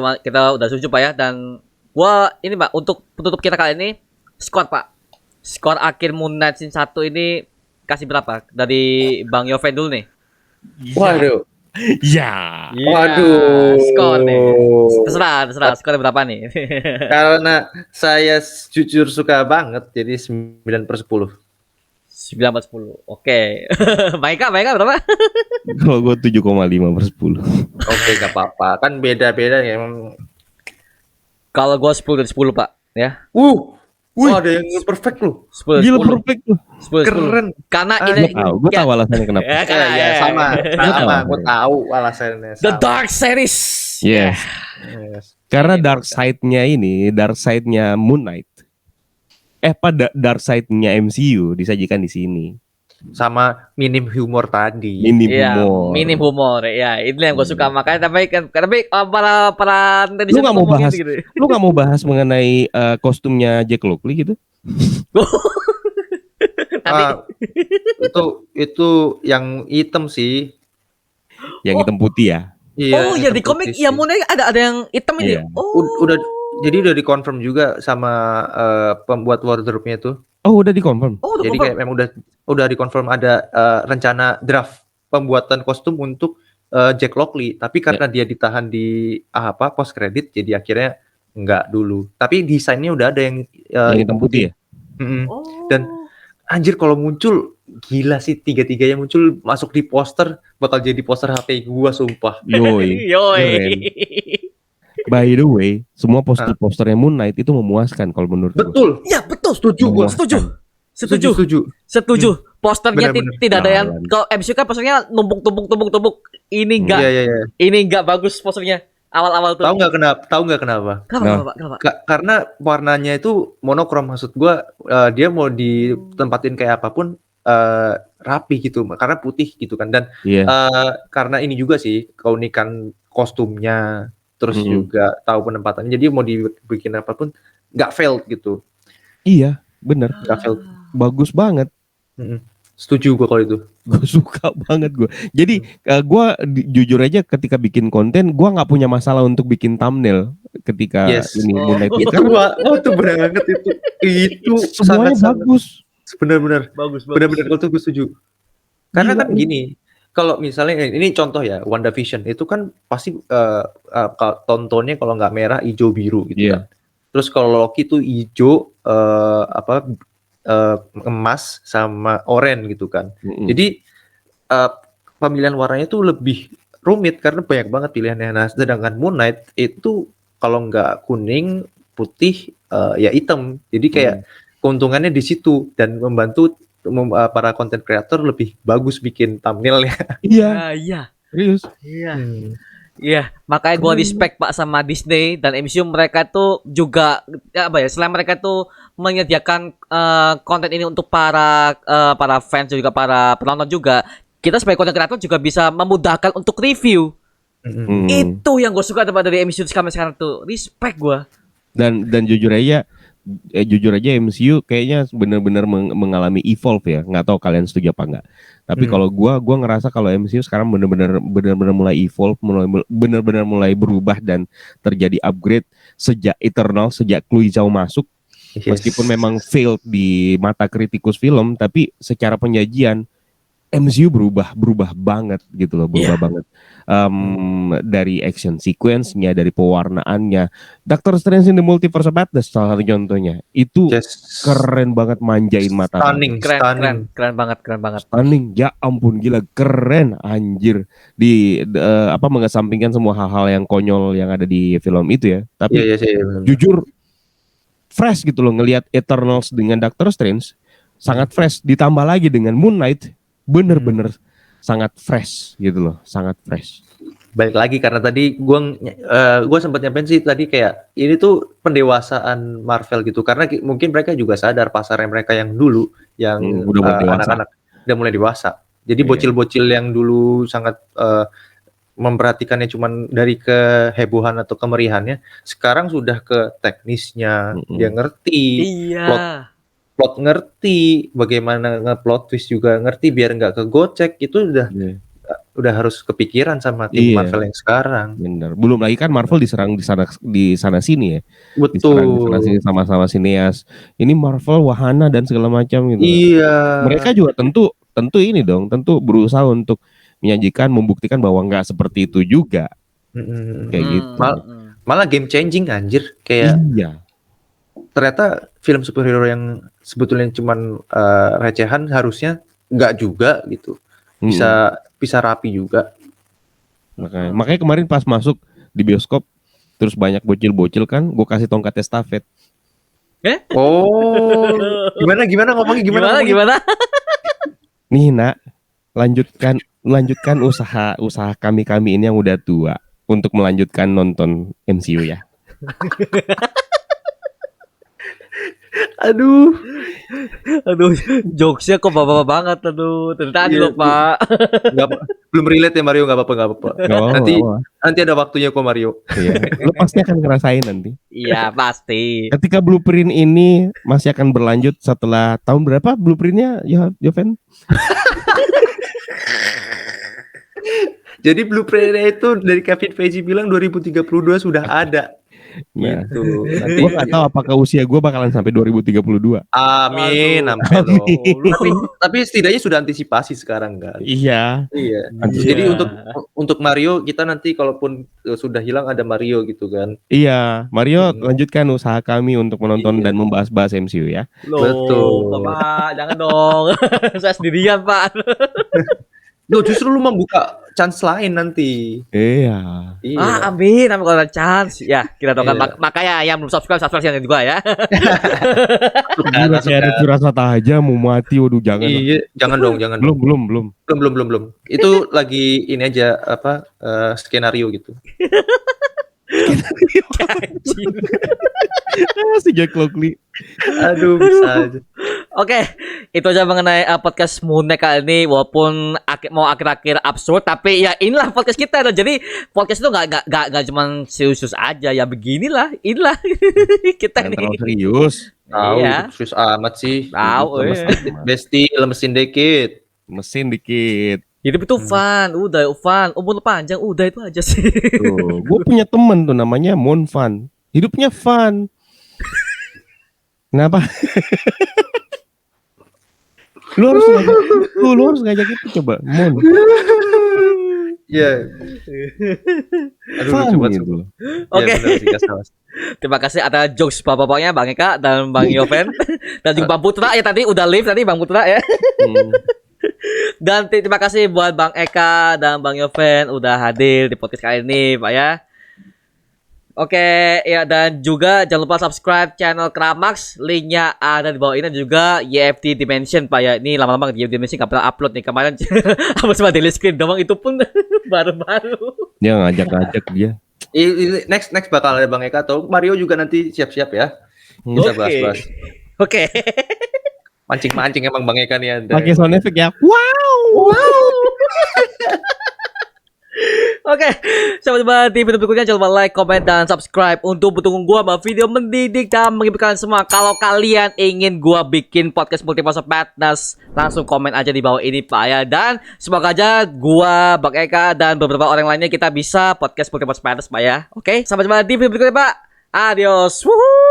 udah setuju Pak ya, dan gua ini Pak untuk penutup kita kali ini skor Pak. Skor akhir Moon Knight Scene 1 ini kasih berapa? Dari Bang Yoven dulu nih. Waduh. Ya. Waduh. Skor nih. Terserah skornya berapa nih? Karena saya jujur suka banget jadi 9/10. 9/10. Oke. Baika berapa? Kalau gue 7,5/10. Oke, gak apa-apa. Kan beda-beda ya emang. Kalau gua 10/10 Pak, ya. Ada yang perfect loh. 10/10. Gila perfect tuh. 10/10. Keren. Karena Gue tahu alasannya kenapa. Ya, sama. Gue tahu alasannya. The Sama. Dark Series. Yes. Yes. Karena dark side-nya Moon Knight. Pada dark side-nya MCU disajikan di sini. Sama minim humor tadi. Minim Iya, humor. minim humor ya. Itu yang gue suka makanya tapi para Lu nggak mau bahas, lu nggak mau bahas mengenai kostumnya Jack Lockley gitu? Itu yang hitam sih. Yang hitam putih ya. Oh ya hitam di komik putih ya sih. Moon ada yang hitam ini. Iya. Jadi udah dikonfirm juga sama pembuat wardrobe-nya tuh. Oh udah dikonfirm. Oh, udah Jadi confirm. kayak memang udah dikonfirm ada rencana draft pembuatan kostum untuk Jack Lockley, tapi karena dia ditahan di post credit, jadi akhirnya enggak dulu. Tapi desainnya udah ada yang hitam putih ya. Oh. Dan anjir kalau muncul gila sih, tiga-tiganya muncul masuk di poster, bakal jadi poster HP gua sumpah. Yoi. Keren. By the way, semua poster-posternya Moon Knight itu memuaskan kalau menurut gue. Betul. Ya betul. Setuju gua. Setuju. Posternya Benar-benar. tidak ada yang kalau MCU kan posternya numpuk. Ini enggak. Iya. Ini enggak bagus posternya. Awal-awal tuh. Tahu nggak kenapa? Kenapa? Karena warnanya itu monokrom, maksud gua dia mau ditempatin kayak apapun rapi gitu, karena putih gitu kan. Dan Iya. karena ini juga sih keunikan kostumnya, terus juga tahu penempatannya, jadi mau dibikin apapun nggak failed gitu, Iya, bener. nggak failed. Bagus banget. Mm-mm. Setuju gua kalau itu. Gue suka banget gue. Jadi gue jujur aja ketika bikin konten gue nggak punya masalah untuk bikin thumbnail ketika Yes. ini Oh. Moon Knight gitu. Wah, itu benar banget itu Semuanya sangat bagus. benar-benar Bagus. benar-benar kalau itu gue setuju. Karena Gila, kan gini, kalau misalnya ini contoh ya, WandaVision itu kan pasti tontonnya kalau nggak merah, hijau, biru gitu Iya. kan. Terus kalau Loki itu hijau, emas sama oranye gitu kan. Jadi pemilihan warnanya itu lebih rumit karena banyak banget pilihannya. Nah, sedangkan Moon Knight itu kalau nggak kuning, putih, ya hitam. Jadi kayak keuntungannya di situ dan membantu para content creator lebih bagus bikin thumbnailnya. Iya, Iya. serius. Iya. Iya, makanya gue respect Pak sama Disney dan MCU. Mereka tuh juga selain mereka tuh menyediakan konten ini untuk para fans juga para penonton juga. Kita sebagai konten kreator juga bisa memudahkan untuk review. Itu yang gue suka dari MCU sekarang tuh. Respect gue. Dan jujur aja MCU kayaknya benar-benar mengalami evolve ya. Nggak tahu kalian setuju apa enggak. Tapi kalau gua ngerasa kalau MCU sekarang benar-benar mulai evolve, benar-benar mulai berubah dan terjadi upgrade sejak Eternal, sejak Chloe Zhao masuk. Yes. Meskipun memang failed di mata kritikus film, tapi secara penyajian MCU berubah banget gitu loh, banget. Dari action sequence-nya, dari pewarnaannya. Doctor Strange in the Multiverse of Madness salah satu contohnya. Itu keren banget, manjain mata. Keren banget. Stunning, ya ampun gila, keren anjir. Mengesampingkan semua hal-hal yang konyol yang ada di film itu ya. Tapi jujur fresh gitu loh ngelihat Eternals dengan Doctor Strange, sangat fresh, ditambah lagi dengan Moon Knight. Bener-bener sangat fresh gitu loh, sangat fresh. Balik lagi karena tadi gue sempat nyampein sih tadi kayak ini tuh pendewasaan Marvel gitu, karena mungkin mereka juga sadar pasarnya mereka yang dulu yang anak-anak udah mulai dewasa. Jadi bocil-bocil yang dulu sangat memperhatikannya cuman dari kehebohan atau kemerihannya, sekarang sudah ke teknisnya, dia ngerti. Iya. Plot ngerti, bagaimana ngeplot twist juga ngerti biar nggak kegocek, itu udah harus kepikiran sama tim Marvel yang sekarang. Bener. Belum lagi kan Marvel diserang di sana sini ya. Betul. Diserang di sana sama sineas. Ini Marvel wahana dan segala macam gitu. Iya. Mereka juga tentu ini dong, tentu berusaha untuk menyajikan, membuktikan bahwa nggak seperti itu juga. Kayak gitu. Malah game changing anjir, kayak ternyata film superhero yang sebetulnya cuman recehan harusnya nggak juga gitu, bisa rapi juga. Makanya kemarin pas masuk di bioskop terus banyak bocil-bocil kan, gue kasih tongkat estafet. Oh, gimana ngomongnya gimana? Nih nak, lanjutkan usaha kami ini yang udah tua untuk melanjutkan nonton MCU ya. Aduh, jokesnya kok bapak banget, tadi loh Pak. Belum relate ya Mario, nggak apa-apa. Nanti ada waktunya kok Mario. Iya, lo pasti akan ngerasain nanti. Iya pasti. Ketika blueprint ini masih akan berlanjut setelah tahun berapa blueprintnya, Joven? Jadi blueprintnya itu dari Kevin Feige bilang 2032 sudah ada. Nah, gitu. Gue nggak tahu apakah usia gue bakalan sampai 2032. Amin. Tapi setidaknya sudah antisipasi sekarang kan. Iya. Jadi untuk Mario kita nanti kalaupun sudah hilang ada Mario gitu kan. Iya, Mario lanjutkan usaha kami untuk menonton dan membahas MCU ya. Betul. Bapak, jangan dong. Saya sendirian Pak. Loh, justru lu membuka chance lain nanti. Iya. Amin kalau ada chance. Ya, kita doakan. Makanya yang belum subscribe yang juga ya. Gila, kayak ada firasat aja mau mati. Waduh, jangan. Iya, jangan dong. Belum. Itu lagi ini aja skenario gitu. Si Jack Lockley. Aduh, bisa aja. Oke, itu aja mengenai podcast Moon Knight kali ini. Walaupun mau akhir-akhir absurd, tapi ya inilah podcast kita. Jadi podcast itu nggak cuma serius aja. Ya beginilah, inilah kita Yang nih. terlalu serius. Tahu, Iya. serius amat sih. Tahu, Lemes dikit, Besti, lemesin dikit. Mesin dikit. Hidup itu fun, udah fun. Umur panjang, udah itu aja sih. Tuh, gue punya temen tuh namanya Mon Fun. Hidupnya fun. Kenapa? lu harus ngajak itu coba, Mon. Iya. Aduh, Fun coba gitu. Oke. Salah. Terima kasih atas jokes bapak-bapaknya Bang Eka dan Bang Yoven dan juga Bang Putra ya tadi udah live tadi Bang Putra ya. Dan terima kasih buat Bang Eka dan Bang Yoven udah hadir di podcast kali ini, Pak ya. Oke, ya dan juga jangan lupa subscribe channel Kramax, linknya ada di bawah ini dan juga YFT Dimension, Pak ya. Ini lama-lama YFT Dimension nggak pernah upload nih kemarin, apa cuma daily screen doang itu pun baru-baru. Dia ngajak-ngajak dia. Next bakal ada Bang Eka atau Mario juga nanti siap-siap ya. Bisa Oke. bahas-bahas. Oke. Mancing-mancing emang Bang Eka nih ada. Pakai sound effect ya. Wow. Oke, sampai jumpa di video berikutnya. Jangan lupa like, comment, dan subscribe untuk mendukung gua sama video mendidik dan menghiburkan semua. Kalau kalian ingin gua bikin podcast Multiverse of Madness, langsung komen aja di bawah ini, Pak ya. Dan semoga aja gua, Bang Eka, dan beberapa orang lainnya kita bisa podcast Multiverse of Madness, Pak ya. Oke, sampai jumpa di video berikutnya, Pak. Adios. Woohoo.